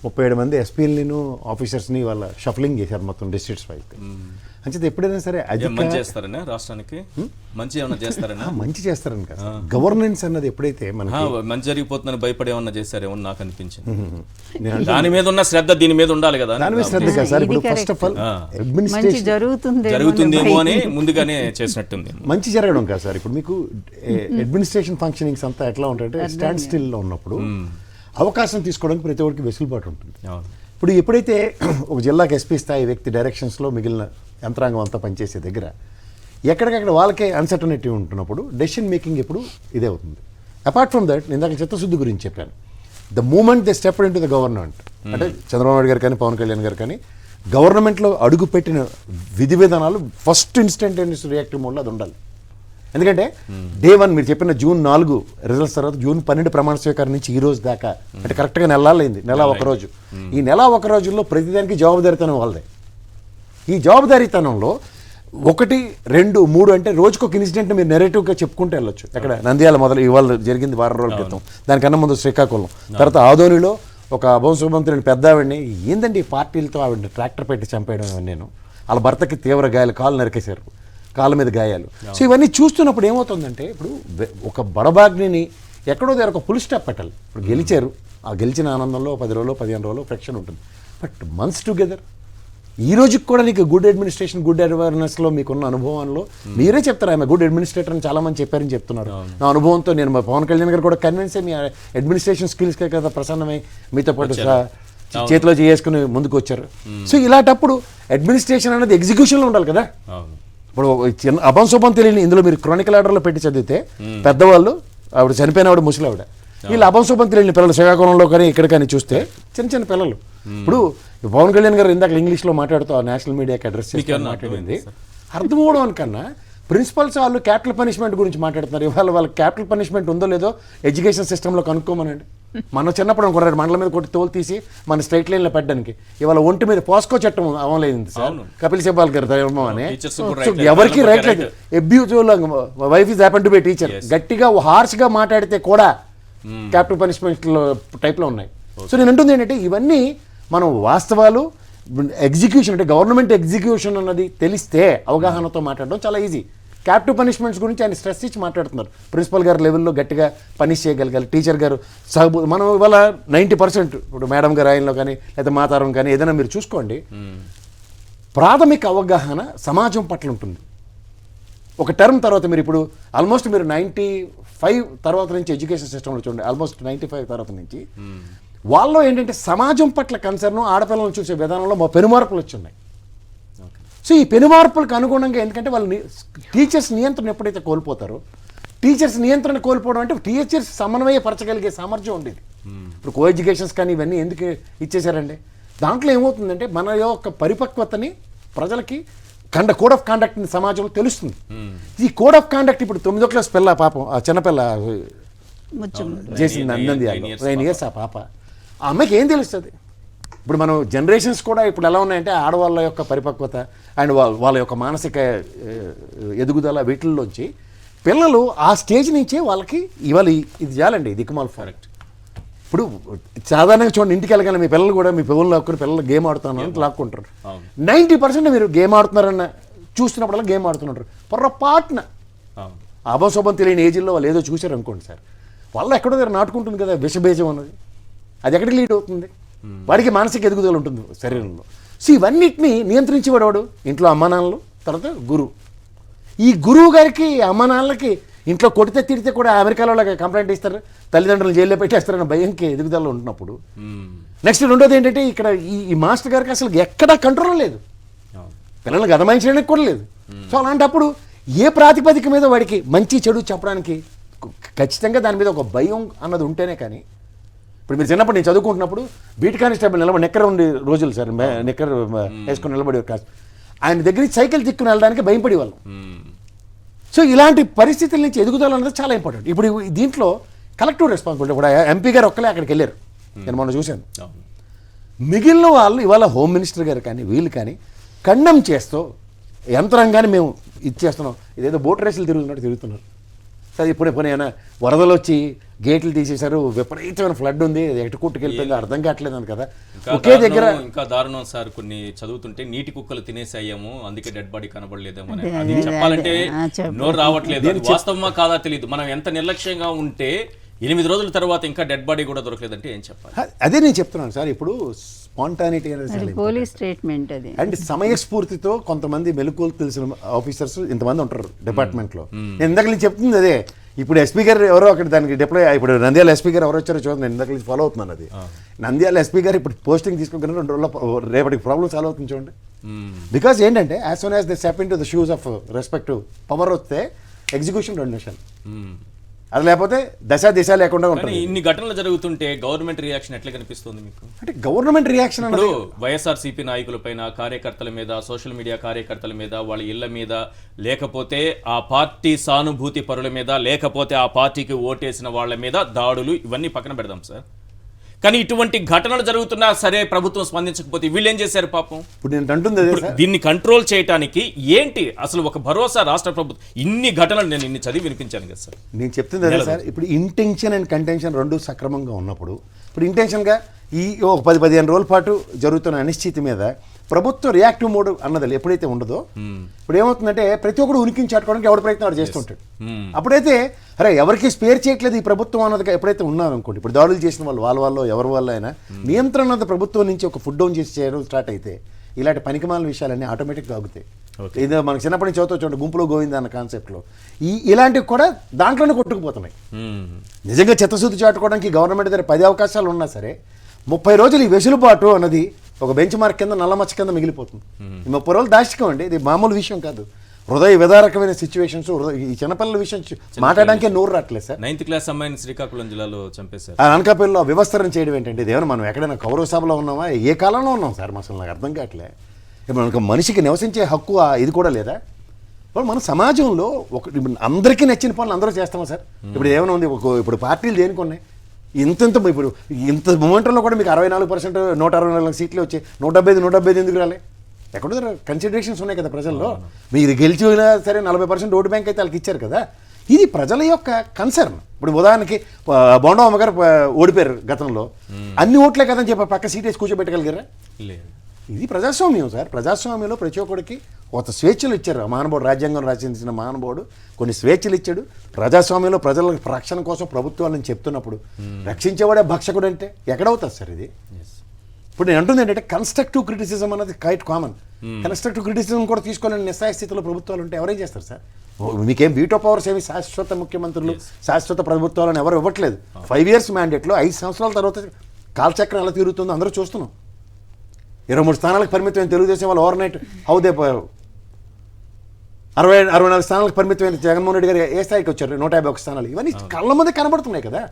37 మంది ఎస్పీలను ఆఫీసర్స్ని వాళ్ళ షఫలింగ్ చేశారు మొత్తం డిస్ట్రిక్ట్స్ వైపు. అంచేది ఎప్పుడైనా సరే మంచి చేస్తారనే రాష్ట్రానికి మంచి ఏమన్నా చేస్తారని మంచి చేస్తారని కాదు, గవర్నెన్స్ అన్నది ఎప్పుడైతే మనకి మంచి జరిగిపోతుందని భయపడి ఏమన్నా చేస్తారేమో నాకు అనిపించింది. దాని మీద ఉన్న శ్రద్ధ దీని మీద ఉండాలి కదా. దాని మీద శ్రద్ధ కాదు సార్. ఇప్పుడు ఫస్ట్ ఆఫ్ ఆల్ అడ్మినిస్ట్రేషన్ జరుగుతుందేమో అని ముందుగానే చేసినట్టుంది. మంచి జరగడం కాదు సార్. ఇప్పుడు మీకు అడ్మినిస్ట్రేషన్ ఫంక్షనింగ్స్ అంతా ఎట్లా ఉంటాయంటే స్టాండ్ స్టిల్లో ఉన్నప్పుడు అవకాశం తీసుకోవడానికి ప్రతి ఒక్కరికి వెసులుబాటు ఉంటుంది. ఇప్పుడు ఎప్పుడైతే ఒక జిల్లాకి ఎస్పీ స్థాయి వ్యక్తి డైరెక్షన్స్లో మిగిలిన యంత్రాంగం అంతా పనిచేసే దగ్గర ఎక్కడికక్కడ వాళ్ళకే అన్సర్టనిటీ ఉంటున్నప్పుడు డెసిషన్ మేకింగ్ ఎప్పుడు ఇదే అవుతుంది. అపార్ట్ ఫ్రమ్ దట్, ఇందాక చిత్తశుద్ధి గురించి చెప్పాను. The moment they step into the government, అంటే చంద్రబాబు నాయుడు గారు కానీ పవన్ కళ్యాణ్ గారు కానీ గవర్నమెంట్లో అడుగుపెట్టిన విధి విధానాలు ఫస్ట్ ఇన్స్టంటేనియస్ రియాక్టివ్ మోడ్లో అది ఉండాలి. ఎందుకంటే డే 1 మీరు చెప్పిన June 4 రిజల్ట్స్ తర్వాత June 12 ప్రమాణ స్వీకారం నుంచి ఈ రోజు దాకా అంటే కరెక్ట్గా నెలలైంది. నెల ఒక రోజు. ఈ నెల ఒక రోజుల్లో ప్రతిదానికి జవాబుదారీతనం వాళ్ళదే. ఈ జవాబుదారీతనంలో 1, 2, 3 అంటే రోజుకు ఒక ఇన్సిడెంట్ మీరు నెరేటివ్గా చెప్పుకుంటూ వెళ్ళొచ్చు. అక్కడ నంద్యాల మొదలు ఇవాళ జరిగింది వారం రోజుల క్రితం, దానికన్నా ముందు శ్రీకాకుళం, తర్వాత ఆదోనిలో ఒక అభంశుభంతుని పెద్ద ఆవిడని ఏందండి పార్టీలతో ఆవిడ ట్రాక్టర్ పెట్టి చంపేయడం. నేను వాళ్ళ భర్తకి తీవ్ర గాయాలు, కాళ్ళు నరికేశారు, కాళ్ళ మీద గాయాలు. సో ఇవన్నీ చూస్తున్నప్పుడు ఏమవుతుందంటే ఇప్పుడు ఒక బడబాగ్ని ఎక్కడో దగ్గర ఒక ఫుల్ స్టాప్ పెట్టాలి. ఇప్పుడు గెలిచారు, ఆ గెలిచిన ఆనందంలో 10 రోజులు 15 రోజులు ఫ్రిక్షన్ ఉంటుంది. బట్ మంత్స్ టుగెదర్ ఈ రోజుకి కూడా నీకు గుడ్ అడ్మినిస్ట్రేషన్, గుడ్ అవేర్నెస్లో మీకున్న అనుభవంలో మీరే చెప్తారు ఆమె గుడ్ అడ్మినిస్ట్రేటర్ అని చాలామంది చెప్పారని చెప్తున్నారు. నా అనుభవంతో నేను మా పవన్ కళ్యాణ్ గారు కూడా కన్విన్స్ అయ్యి మీ అడ్మినిస్ట్రేషన్ స్కిల్స్కే కదా ప్రసన్నమై మీతో పాటు చేతిలో చేసుకుని ముందుకు వచ్చారు. సో ఇలాంటప్పుడు అడ్మినిస్ట్రేషన్ అనేది ఎగ్జిక్యూషన్లో ఉండాలి కదా. ఇప్పుడు చిన్న అభంశుభం తెలియని ఇందులో మీరు క్రానికల్ ఆర్డర్లో పెట్టి చదివితే పెద్దవాళ్ళు, ఆవిడ చనిపోయిన ఆవిడ ముసలి ఆవిడ, వీళ్ళు అభంశుభం తెలియని పిల్లలు శ్రీకాకుళంలో కానీ ఇక్కడ కానీ చూస్తే చిన్న చిన్న పిల్లలు. ఇప్పుడు పవన్ కళ్యాణ్ గారు ఇందాక ఇంగ్లీష్లో మాట్లాడుతూ నేషనల్ మీడియాకి అడ్రస్ చేసి మాట్లాడింది అర్థం అవడం కన్నా ప్రిన్సిపల్స్ వాళ్ళు క్యాపిటల్ పనిష్మెంట్ గురించి మాట్లాడుతున్నారు. ఇవాళ వాళ్ళకి క్యాపిటల్ పనిష్మెంట్ ఉందో లేదో ఎడ్యుకేషన్ సిస్టంలో కనుక్కోమనండి. మన చిన్నప్పుడు అనుకున్నాడు మండలం మీద కొట్టి తోలు తీసి మన స్ట్రైట్ లైన్లో పెట్టడానికి. ఇవాళ ఒంటి మీద పోస్కో చట్టం అమలైంది సార్, కపిల్ సిబాల్ గారి ధర్మం అని. ఎవరికి రైట్ లేదు. Abuse wife is happen to be teacher, గట్టిగా హార్ష్గా మాట్లాడితే కూడా క్యాపిటల్ పనిష్మెంట్ టైప్లో ఉన్నాయి. సో నేను అంటుంది ఏంటంటే ఇవన్నీ మనం వాస్తవాలు ఎగ్జిక్యూషన్ అంటే గవర్నమెంట్ ఎగ్జిక్యూషన్ అన్నది తెలిస్తే అవగాహనతో మాట్లాడడం చాలా ఈజీ. క్యాపిటల్ పనిష్మెంట్స్ గురించి ఆయన స్ట్రెస్ ఇచ్చి మాట్లాడుతున్నారు. ప్రిన్సిపల్ గారు లెవెల్లో గట్టిగా పనిష్ చేయగలగాలి, టీచర్ గారు మనం ఇవాళ 90% ఇప్పుడు మేడం గారు ఆయనలో కానీ లేదా మాతారం కానీ ఏదైనా మీరు చూసుకోండి, ప్రాథమిక అవగాహన సమాజం పట్ల ఉంటుంది. ఒక టర్మ్ తర్వాత మీరు ఇప్పుడు ఆల్మోస్ట్ మీరు 95 తర్వాత నుంచి ఎడ్యుకేషన్ సిస్టంలో చూడండి, ఆల్మోస్ట్ 95 తర్వాత నుంచి వాళ్ళలో ఏంటంటే సమాజం పట్ల కన్సర్న్, ఆడపిల్లలను చూసే విధానంలో మా పెనుమార్పులు వచ్చి ఉన్నాయి. సో ఈ పెనుమార్పులకు అనుగుణంగా, ఎందుకంటే వాళ్ళు టీచర్స్ నియంత్రణ ఎప్పుడైతే కోల్పోతారో, టీచర్స్ నియంత్రణ కోల్పోవడం అంటే టీచర్స్ సమన్వయపరచగలిగే సామర్థ్యం ఉండేది. ఇప్పుడు కో ఎడ్యుకేషన్స్ కానీ ఇవన్నీ ఎందుకు ఇచ్చేశారండి? దాంట్లో ఏమవుతుందంటే మన యొక్క పరిపక్వతని ప్రజలకి కోడ్ ఆఫ్ కాండక్ట్ని సమాజంలో తెలుస్తుంది. ఈ కోడ్ ఆఫ్ కాండక్ట్ ఇప్పుడు 9వ క్లాస్ పిల్ల పాపం, ఆ చిన్నపిల్ల చేసింది 9 ఇయర్స్ ఆ పాప, ఆ అమ్మాయికి ఏం తెలుస్తుంది? ఇప్పుడు మనం జనరేషన్స్ కూడా ఇప్పుడు ఎలా ఉన్నాయంటే ఆడవాళ్ళ యొక్క పరిపక్వత అండ్ వాళ్ళ యొక్క మానసిక ఎదుగుదల వీటిల్లోంచి పిల్లలు ఆ స్టేజ్ నుంచే వాళ్ళకి ఇవాళ ఇది చేయాలండి దిక్కుమాల్ ఫరెక్ట్. ఇప్పుడు సాధారణంగా చూడండి, ఇంటికి వెళ్ళగానే మీ పిల్లలు కూడా మీ పిల్లలు లాక్కుని పిల్లలు గేమ్ ఆడుతున్నాను అని లాక్కుంటారు. 90% మీరు గేమ్ ఆడుతున్నారన్న చూస్తున్నప్పుడల్లా గేమ్ ఆడుతుంటారు. పొరపాటున అభశోభం తెలియని ఏజ్లో వాళ్ళు ఏదో చూశారు అనుకోండి సార్, వాళ్ళు ఎక్కడో దగ్గర నాటుకుంటుంది కదా విషబేజం అన్నది, అది ఎక్కడికి లీడ్ అవుతుంది? వాడికి మానసిక ఎదుగుదల ఉంటుంది శరీరంలో. సో ఇవన్నిటిని నియంత్రించేవాడు ఇంట్లో అమ్మానాన్నలు, తర్వాత గురువు. ఈ గురువు గారికి అమ్మానాన్నలకి ఇంట్లో కొడితే తిడితే కూడా అమెరికాలో కంప్లైంట్ ఇస్తారు, తల్లిదండ్రులు జైల్లో పెట్టేస్తారన్న భయంకి ఎదుగుదల ఉంటున్నప్పుడు, నెక్స్ట్ రెండోది ఏంటంటే ఇక్కడ ఈ మాస్టర్ గారికి అసలు ఎక్కడా కంట్రోల్ లేదు, పిల్లల్ని గదమాయించడానికి కూడా లేదు. సో అలాంటప్పుడు ఏ ప్రాతిపదిక మీద వాడికి మంచి చెడు చెప్పడానికి ఖచ్చితంగా దాని మీద ఒక భయం అన్నది ఉంటేనే కానీ. ఇప్పుడు మీరు చిన్నప్పుడు నేను చదువుకుంటున్నప్పుడు బీట్ కానిస్టేబుల్ నిలబడి నెక్కర ఉండే రోజులు సార్, నెక్కర్ వేసుకొని నిలబడి కాదు, ఆయన దగ్గర సైకిల్ తిక్కుని వెళ్ళడానికి భయపడి వాళ్ళం. సో ఇలాంటి పరిస్థితుల నుంచి ఎదుగుదల అనేది చాలా ఇంపార్టెంట్. ఇప్పుడు దీంట్లో కలెక్టివ్ రెస్పాన్సిబిలిటీ కూడా ఎంపీ గారు ఒక్కలే అక్కడికి వెళ్ళారు, నేను మొన్న చూశాను. మిగిలిన వాళ్ళు ఇవాళ హోమ్ మినిస్టర్ గారు కానీ వీళ్ళు కానీ ఖండం చేస్తూ యంత్రాంగాన్ని మేము ఇచ్చేస్తున్నాం, ఇదేదో బోట్ రేసులు తిరుగుతున్నారు. సరే ఇప్పుడు ఏమైనా వరదలు వచ్చి గేట్లు తీసేశారు, విపరీతమైన ఫ్లడ్ ఉంది, ఎటు కొట్టుకెళ్ళిపోయిందో అర్థం కావట్లేదు అని కదా. ఒకే దగ్గర ఇంకా దారుణం సార్, కొన్ని చదువుతుంటే నీటి కుక్కలు తినేసాయేమో అందుకే డెడ్ బాడీ కనబడలేదేమో అది చెప్పాలంటే నోరు రావట్లేదు. వాస్తవమా కాదా తెలియదు. మనం ఎంత నిర్లక్ష్యంగా ఉంటే 8 రోజుల తర్వాత ఇంకా డెడ్ బాడీ కూడా దొరకలేదంటే ఏం చెప్పాలి? అదే నేను చెప్తున్నాను సార్. ఇప్పుడు స్పాంటానిటీ అనేది పోలీస్ స్టేట్మెంట్ అది, అండ్ సమయస్ఫూర్తితో కొంతమంది మెలకువలు తెలిసిన ఆఫీసర్స్ ఇంతమంది ఉంటారు డిపార్ట్మెంట్లో. నేను ఇందాక నుంచి చెప్తుంది అదే. ఇప్పుడు ఎస్పీ గారు ఎవరో అక్కడ దానికి డిప్లాయ్, ఇప్పుడు నంద్యాల ఎస్పీ గారు ఎవరు వచ్చారో చూడండి, నేను ఇందాక నుంచి ఫాలో అవుతున్నాను అది. నంద్యాల ఎస్పీ గారు ఇప్పుడు పోస్టింగ్ తీసుకోగానే 2 రోజుల్లో రేపటికి ప్రాబ్లమ్ సాల్వ్ అవుతుంది చూడండి. బికాస్ ఏంటంటే as soon as they step into the shoes of respective power వస్తే ఎగ్జిక్యూషన్ 2 నిమిషాలు, అది లేకపోతే దిశ లేకుండా ఉంటుంది. ఇన్ని ఘటనలు జరుగుతుంటే గవర్నమెంట్ రియాక్షన్ ఎట్లా కనిపిస్తుంది మీకు? అంటే గవర్నమెంట్ రియాక్షన్ ఇప్పుడు వైఎస్ఆర్సీపీ నాయకులపైన, కార్యకర్తల మీద, సోషల్ మీడియా కార్యకర్తల మీద, వాళ్ళ ఇళ్ల మీద, లేకపోతే ఆ పార్టీ సానుభూతి పరుల మీద, లేకపోతే ఆ పార్టీకి ఓటేసిన వాళ్ళ మీద దాడులు, ఇవన్నీ పక్కన పెడదాం సార్. కానీ ఇటువంటి ఘటనలు జరుగుతున్నా సరే ప్రభుత్వం స్పందించకపోతే వీళ్ళు ఏం చేశారు పాపం? ఇప్పుడు నేను అంటుంది దీన్ని కంట్రోల్ చేయడానికి ఏంటి అసలు ఒక భరోసా రాష్ట్ర ప్రభుత్వం? ఇన్ని ఘటనలు నేను ఇన్ని చదివి వినిపించాను కదా సార్. నేను చెప్తుంది అదే సార్. ఇప్పుడు ఇంటెన్షన్ అండ్ కంటెన్షన్ 2 సక్రమంగా ఉన్నప్పుడు, ఇప్పుడు ఇంటెన్షన్గా ఈ ఒక 10-15 రోజుల పాటు జరుగుతున్న అనిశ్చితి మీద ప్రభుత్వం రియాక్టివ్ మోడ్ అన్నది ఎప్పుడైతే ఉండదో, ఇప్పుడు ఏమవుతుందంటే ప్రతి ఒక్కరు ఉనికిని చాటుకోవడానికి ఎవరి ప్రయత్నం వాడు చేస్తుంటాడు. అప్పుడైతే అరే ఎవరికి స్పేర్ చేయట్లేదు ఈ ప్రభుత్వం అన్నది ఎప్పుడైతే ఉన్నాను అనుకోండి, ఇప్పుడు దాడులు చేసిన వాళ్ళు ఎవరి వల్ల అయినా నియంత్రణ అన్నది ప్రభుత్వం నుంచి ఒక ఫుడ్ డౌన్ చేసి చేయడం స్టార్ట్ అయితే ఇలాంటి పనికిమాలిన విషయాలన్నీ ఆటోమేటిక్గా ఆగుతాయి. ఇది మనకు చిన్నప్పటి నుంచి చదువుతూ చూడండి, గుంపులో గోవింద అన్న కాన్సెప్ట్లో ఇలాంటివి కూడా దాంట్లోనే కొట్టుకుపోతున్నాయి. నిజంగా చిత్తశుద్ధి చాటుకోవడానికి గవర్నమెంట్ దగ్గర 10 అవకాశాలు ఉన్నా సరే 30 రోజులు ఈ వెసులుబాటు అన్నది ఒక బెంచ్ మార్క్ కింద, నల్లమచ్చ కింద మిగిలిపోతుంది. 30 రోజులు దాష్టికం అండి, ఇది మామూలు విషయం కాదు. హృదయ విదారకమైన సిచ్యువేషన్స్, ఈ చిన్నపిల్లల విషయం మాట్లాడడానికే నోరు రావట్లేదు సార్. 9th క్లాస్ అమ్మాయిని శ్రీకాకుళం జిల్లాలో చంపేశారు. అనకాపల్లిలో వ్యవస్థరం చేయడం ఏంటంటే, ఇదేమైనా మనం ఎక్కడైనా కౌరవ సభలో ఉన్నామా, ఏ కాలంలో ఉన్నాం సార్? అసలు నాకు అర్థం కావట్లే. ఇప్పుడు మనకు మనిషికి నివసించే హక్కు ఇది కూడా లేదా? ఇప్పుడు మన సమాజంలో అందరికీ నచ్చిన పనులు అందరూ చేస్తామా సార్? ఇప్పుడు ఏమైనా ఉంది, ఇప్పుడు పార్టీలు దేనికి ఉన్నాయి? ఇప్పుడు ఇంత మూమెంట్లో కూడా మీకు 64%, 164 సీట్లు వచ్చాయి, 175 ఎందుకు రాలే? ఎక్కడో కన్సిడరేషన్స్ ఉన్నాయి కదా ప్రజల్లో. మీరు గెలిచినా సరే 40% ఓటు బ్యాంక్ అయితే వాళ్ళకి ఇచ్చారు కదా. ఇది ప్రజల యొక్క కన్సర్న్. ఇప్పుడు ఉదాహరణకి బోండా అమ్మగారు ఓడిపోయారు గతంలో, అన్ని ఓట్లే కదని చెప్పి పక్క సీట్ వేసి కూర్చోబెట్టగలిగారా? ఇది ప్రజాస్వామ్యం సార్. ప్రజాస్వామ్యంలో ప్రతి ఒక్కడికి ఒక స్వేచ్ఛలు ఇచ్చారు. మహానుభావుడు, రాజ్యాంగం రచించిన మహానుభావుడు కొన్ని స్వేచ్ఛలు ఇచ్చాడు. ప్రజాస్వామ్యంలో ప్రజల రక్షణ కోసం ప్రభుత్వాలను చెప్తున్నప్పుడు రక్షించేవాడే భక్షకుడు అంటే ఎక్కడవుతుంది సార్ ఇది? ఇప్పుడు నేను అంటుంది ఏంటంటే కన్స్ట్రక్టివ్ క్రిటిసిజం అనేది క్వైట్ కామన్. కన్స్ట్రక్టివ్ క్రిటిసిజం కూడా తీసుకోలేని నిస్సాయ స్థితిలో ప్రభుత్వాలు ఉంటే ఎవరేం చేస్తారు సార్? మీకేం వీటో పవర్స్ ఏమి శాశ్వత ముఖ్యమంత్రులు శాశ్వత ప్రభుత్వాలను ఎవరు ఇవ్వట్లేదు. 5 years మ్యాండేట్లో 5 సంవత్సరాల తర్వాత కాలచక్రం ఎలా తిరుగుతుందో అందరూ చూస్తున్నాం. 23 స్థానాలకు పరిమితమైన తెలుగుదేశం వాళ్ళు ఓవర్ నైట్ హౌదే పోయారు. 64 స్థానాలకు పరిమితమైన జగన్మోహన్ రెడ్డి గారు ఏ స్థాయికి వచ్చారు? 151 స్థానాలు. ఇవన్నీ కళ్ళ ముందే కనబడుతున్నాయి కదా.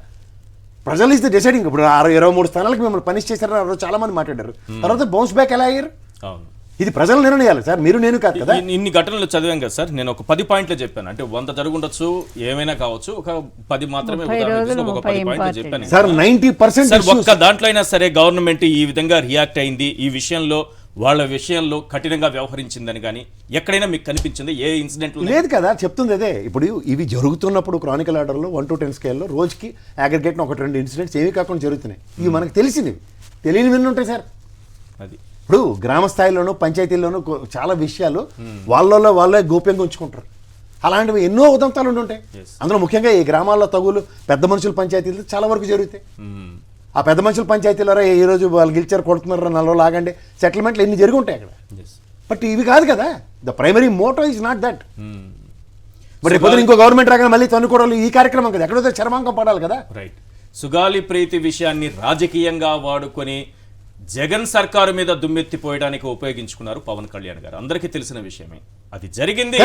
ప్రజలు ఇస్ ద డిసైడింగ్. ఇప్పుడు 23 స్థానాలకు మిమ్మల్ని పనిష్ చేశారని ఆ రోజు చాలా మంది మాట్లాడారు. తర్వాత బౌన్స్ బ్యాక్ ఎలా అయ్యారు? ఇది ప్రజలు నిర్ణయాలు సార్, మీరు నేను కాదు కదా. ఇన్ని ఘటనలు చదివాం కదా సార్, నేను ఒక 10 పాయింట్లు చెప్పాను. అంటే 100 జరుగుండొచ్చు, ఏమైనా కావచ్చు, ఒక 10 మాత్రమే ఒక 10 పాయింట్లు చెప్పాను సార్. 90% ఒక్క దాంట్లో అయినా సరే గవర్నమెంట్ ఈ విధంగా రియాక్ట్ అయింది, ఈ విషయంలో వాళ్ళ విషయంలో కఠినంగా వ్యవహరించిందని కానీ ఎక్కడైనా మీకు కనిపించింది? ఏ ఇన్సిడెంట్ లేదు కదా, చెప్తుంది అదే. ఇప్పుడు ఇవి జరుగుతున్నప్పుడు క్రానికల్ ఆర్డర్లో 1 to 10 స్కేల్లో రోజుకి అగ్రిగేట్న 1-2 ఇన్సిడెంట్స్ ఏవి కాకుండా జరుగుతున్నాయి. ఇవి మనకు తెలిసినవి, తెలియనివి ఉంటాయి సార్. అది ఇప్పుడు గ్రామ స్థాయిలోనూ పంచాయతీల్లోనూ చాలా విషయాలు వాళ్ళలో వాళ్ళే గోప్యంగా ఉంచుకుంటారు. అలాంటివి ఎన్నో ఉదంతాలు ఉంటాయి. అందులో ముఖ్యంగా ఈ గ్రామాల్లో తగులు పెద్ద మనుషుల పంచాయతీలు చాలా వరకు జరుగుతాయి. ఆ పెద్ద మనుషుల పంచాయతీలో ఈ రోజు వాళ్ళు గెలిచారు, కొడుతున్నారు, 4 రోజులు ఆగండి, సెటిల్మెంట్లు ఎన్ని జరిగి ఉంటాయి అక్కడ. బట్ ఇవి కాదు కదా, the primary Moto is not that. But రేపు ఇంకో గవర్నమెంట్ రాగానే మళ్ళీ తన్నుకోవడాలు ఈ కార్యక్రమం కదా, ఎక్కడో చరమాంకం పడాలి కదా. రైట్. సుగాలి ప్రీతి విషయాన్ని రాజకీయంగా వాడుకొని జగన్ సర్కారు మీద దుమ్మెత్తిపోయడానికి ఉపయోగించుకున్నారు పవన్ కళ్యాణ్ గారు. అందరికీ తెలిసిన విషయమే. అది జరిగింది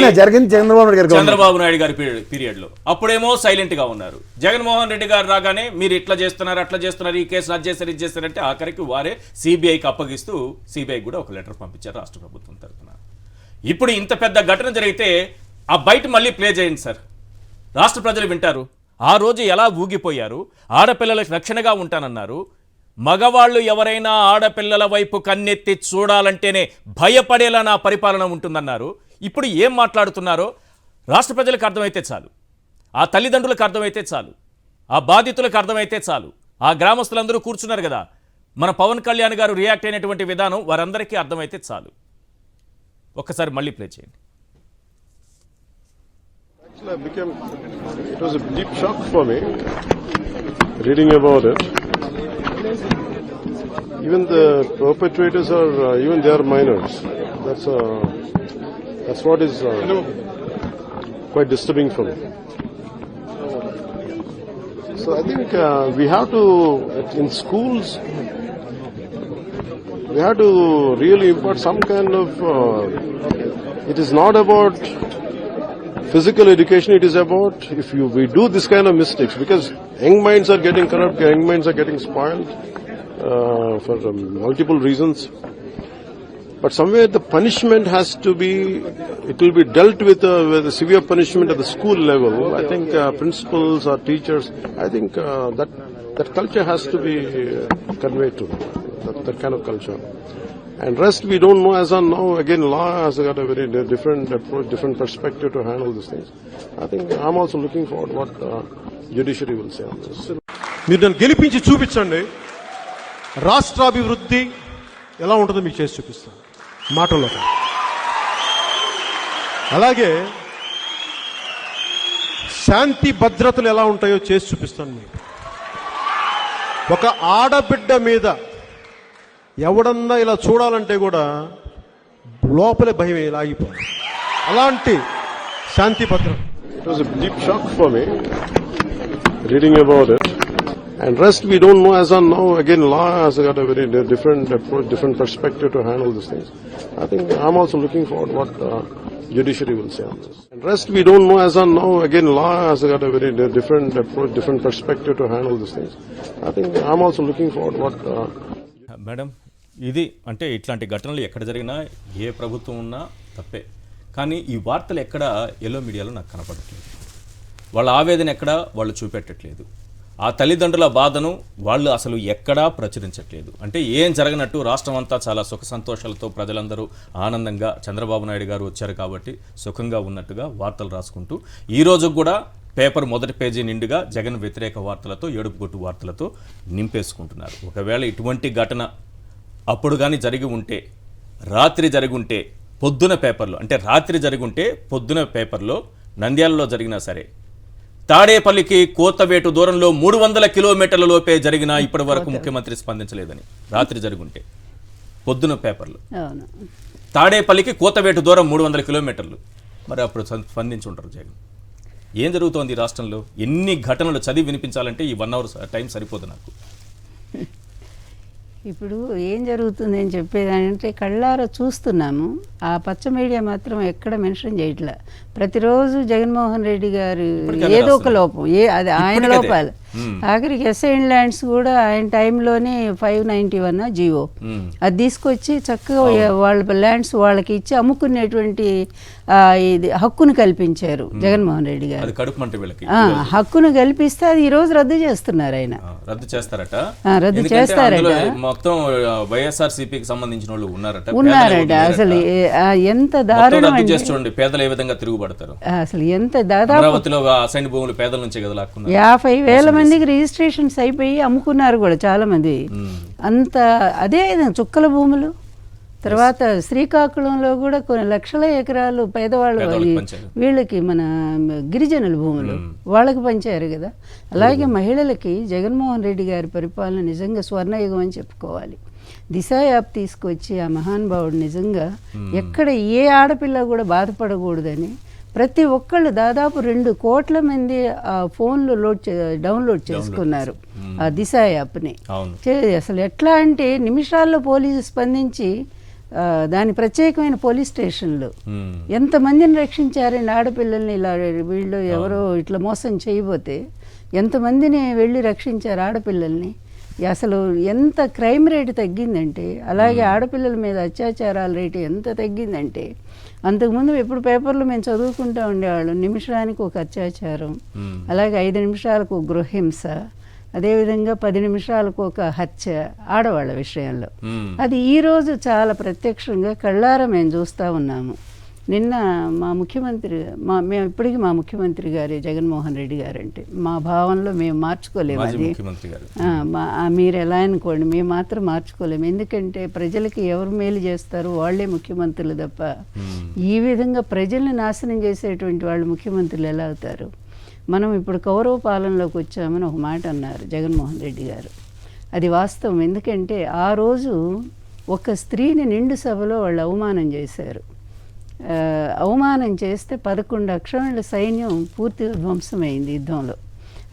చంద్రబాబు నాయుడు గారి పీరియడ్ లో. అప్పుడేమో సైలెంట్ గా ఉన్నారు. జగన్మోహన్ రెడ్డి గారు రాగానే మీరు ఇట్లా చేస్తున్నారు, అట్లా చేస్తున్నారు, ఈ కేసు అది చేస్తారు, ఇది చేస్తారంటే ఆఖరికి వారే సిబిఐకి అప్పగిస్తూ సిబిఐ కూడా ఒక లెటర్ పంపించారు రాష్ట్ర ప్రభుత్వం తరఫున. ఇప్పుడు ఇంత పెద్ద ఘటన జరిగితే ఆ బయట మళ్ళీ ప్లే చేయండి సార్, రాష్ట్ర ప్రజలు వింటారు. ఆ రోజు ఎలా ఊగిపోయారు, ఆడపిల్లలకు రక్షణగా ఉంటానన్నారు. మగవాళ్ళు ఎవరైనా ఆడపిల్లల వైపు కన్నెత్తి చూడాలంటేనే భయపడేలా నా పరిపాలన ఉంటుందన్నారు. ఇప్పుడు ఏం మాట్లాడుతున్నారో రాష్ట్ర ప్రజలకు అర్థమైతే చాలు, ఆ తల్లిదండ్రులకు అర్థమైతే చాలు, ఆ బాధితులకు అర్థమైతే చాలు, ఆ గ్రామస్తులందరూ కూర్చున్నారు కదా, మన పవన్ కళ్యాణ్ గారు రియాక్ట్ అయినటువంటి విధానం వారందరికీ అర్థమైతే చాలు. ఒక్కసారి మళ్ళీ ప్లే చేయండి. It was a deep shock for me reading about it. Even the perpetrators are even they are minors. That's what is quite disturbing for me. So I think we have to, in schools, we have to really impart some kind of. It is not about physical education. It is about we do this kind of mistakes, because young minds are getting corrupt, young minds are getting spoiled for multiple reasons. But somewhere the punishment has to be, it will be dealt with a severe punishment at the school level. I think principals or teachers, I think that culture has to be conveyed to them, that kind of culture. And rest we don't know as on now. Again, law has got a very different approach, different perspective to handle these things. I think I'm also looking forward what judiciary will say on this. మీరు నన్ను గెలిపించి చూపించండి, రాష్ట్రాభివృద్ధి ఎలా ఉంటుందో మీకు చేసి చూపిస్తాను మాటల్లో. అలాగే శాంతి భద్రతలు ఎలా ఉంటాయో చేసి చూపిస్తాను మీకు. ఒక ఆడబిడ్డ మీద ఎవడన్నా ఇలా చూడాలంటే కూడా లోపలే భయం లాగిపోయింది. అలాంటి శాంతి భద్రత. It was a deep shock for me reading about it. And rest we don't know as on now. Again, law has got a very different approach, different perspective to handle these things. I think I'm also looking forward what judiciary will say on this. And rest we don't know as on now. Again, law has got a very different approach, different perspective to handle these things. I think I'm also looking forward what. Madam, ఇది అంటే ఇట్లాంటి ఘటనలు ఎక్కడ జరిగినా ఏ ప్రభుత్వం ఉన్నా తప్పే. కానీ ఈ వార్తలు ఎక్కడ ఎల్లో మీడియాలో నాకు కనపడట్లేదు. వాళ్ళ ఆవేదన ఎక్కడ వాళ్ళు చూపెట్టట్లేదు. ఆ తల్లిదండ్రుల బాధను వాళ్ళు అసలు ఎక్కడా ప్రచురించట్లేదు. అంటే ఏం జరగనట్టు రాష్ట్రం అంతా చాలా సుఖ సంతోషాలతో ప్రజలందరూ ఆనందంగా చంద్రబాబు నాయుడు గారు వచ్చారు కాబట్టి సుఖంగా ఉన్నట్టుగా వార్తలు రాసుకుంటూ ఈరోజు కూడా పేపర్ మొదటి పేజీ నిండుగా జగన్ వ్యతిరేక వార్తలతో, ఏడుపుగొట్టు వార్తలతో నింపేసుకుంటున్నారు. ఒకవేళ ఇటువంటి ఘటన అప్పుడు కానీ జరిగి ఉంటే, రాత్రి జరిగి ఉంటే పొద్దున పేపర్లో, అంటే రాత్రి జరిగి ఉంటే పొద్దున పేపర్లో నంద్యాలలో జరిగినా సరే, తాడేపల్లికి కోతవేటు దూరంలో 300 కిలోమీటర్ల లోపే జరిగినా ఇప్పటి వరకు ముఖ్యమంత్రి స్పందించలేదని రాత్రి జరుగుంటే పొద్దున పేపర్లో. తాడేపల్లికి కూతవేటు దూరం 300 కిలోమీటర్లు. మరి అప్పుడు స్పందించి ఉంటారు జగన్. ఏం జరుగుతోంది ఈ రాష్ట్రంలో? ఎన్ని ఘటనలు చదివి వినిపించాలంటే ఈ 1 అవర్ టైం సరిపోదు నాకు. ఇప్పుడు ఏం జరుగుతుంది అని చెప్పేదానంటే కళ్ళారా చూస్తున్నాము. ఆ పచ్చ మీడియా మాత్రం ఎక్కడ మెన్షన్ చేయట్లే. ప్రతిరోజు జగన్మోహన్ రెడ్డి గారు ఏదో ఒక లోపం, అది ఆయన లోపాలు. ఆఖరికి ఎస్ఐన్ ల్యాండ్స్ కూడా ఆయన టైంలోనే 591 జీవో అది తీసుకొచ్చి చక్కగా వాళ్ళ ల్యాండ్స్ వాళ్ళకి ఇచ్చి అమ్ముకునేటువంటి ఇది హక్కును కల్పించారు జగన్మోహన్ రెడ్డి గారు. హక్కును కల్పిస్తే అది ఈ రోజు రద్దు చేస్తున్నారు. ఆయన రద్దు చేస్తారట. రద్దు చేస్తారట. మొత్తం వైఎస్ఆర్సీపీకి సంబంధించిన వాళ్ళు ఉన్నారట. అసలు ఎంత దారుణం అంటే చూడండి, పేదలు ఏ విధంగా తిరుగుబడతారు. అసలు ఎంత దాదాపు అమరావతిలో అసైన్ భూములు పేదల నుంచే కదా లాక్కున్నారు. 50,000 మందికి రిజిస్ట్రేషన్స్ అయిపోయి అమ్ముకున్నారు కూడా చాలా మంది. అంత అదే చుక్కల భూములు. తర్వాత శ్రీకాకుళంలో కూడా కొన్ని లక్షల ఎకరాలు పేదవాళ్ళు వీళ్ళకి మన గిరిజనుల భూములు వాళ్ళకి పంచారు కదా. అలాగే మహిళలకి జగన్మోహన్ రెడ్డి గారి పరిపాలన నిజంగా స్వర్ణయుగం అని చెప్పుకోవాలి. దిశ యాప్ తీసుకొచ్చి ఆ మహానుభావుడు నిజంగా ఎక్కడ ఏ ఆడపిల్ల కూడా బాధపడకూడదని ప్రతి ఒక్కళ్ళు దాదాపు 2 కోట్ల మంది ఆ ఫోన్లు డౌన్లోడ్ చేసుకున్నారు ఆ దిశ యాప్ని. అసలు ఎట్లా అంటే నిమిషాల్లో పోలీసు స్పందించి దాని ప్రత్యేకమైన పోలీస్ స్టేషన్లు ఎంతమందిని రక్షించారండి. ఆడపిల్లల్ని ఇలా వీళ్ళు ఎవరో ఇట్లా మోసం చేయబోతే ఎంతమందిని వెళ్ళి రక్షించారు ఆడపిల్లల్ని. అసలు ఎంత క్రైమ్ రేటు తగ్గిందంటే, అలాగే ఆడపిల్లల మీద అత్యాచారాల రేటు ఎంత తగ్గిందంటే, అంతకుముందు ఎప్పుడు పేపర్లు మేము చదువుకుంటూ ఉండేవాళ్ళం, నిమిషానికి ఒక అత్యాచారం, అలాగే 5 నిమిషాలకు ఒక గృహహింస, అదేవిధంగా 10 నిమిషాలకు ఒక హత్య ఆడవాళ్ళ విషయంలో. అది ఈరోజు చాలా ప్రత్యక్షంగా కళ్ళారా మేము చూస్తూ ఉన్నాము. నిన్న మా ముఖ్యమంత్రి మేము ఇప్పటికీ మా ముఖ్యమంత్రి గారి జగన్మోహన్ రెడ్డి గారు అంటే మా భావనలో మేము మార్చుకోలేము. అది మీరు ఎలా అనుకోండి, మేము మాత్రం మార్చుకోలేము. ఎందుకంటే ప్రజలకి ఎవరు మేలు చేస్తారు వాళ్ళే ముఖ్యమంత్రులు తప్ప ఈ విధంగా ప్రజల్ని నాశనం చేసేటువంటి వాళ్ళు ముఖ్యమంత్రులు ఎలా అవుతారు? మనం ఇప్పుడు కౌరవ పాలనలోకి వచ్చామని ఒక మాట అన్నారు జగన్మోహన్ రెడ్డి గారు. అది వాస్తవం. ఎందుకంటే ఆ రోజు ఒక స్త్రీని నిండు సభలో వాళ్ళు అవమానం చేశారు. అవమానం చేస్తే 11 అక్షరాల సైన్యం పూర్తిగా ధ్వంసమైంది యుద్ధంలో.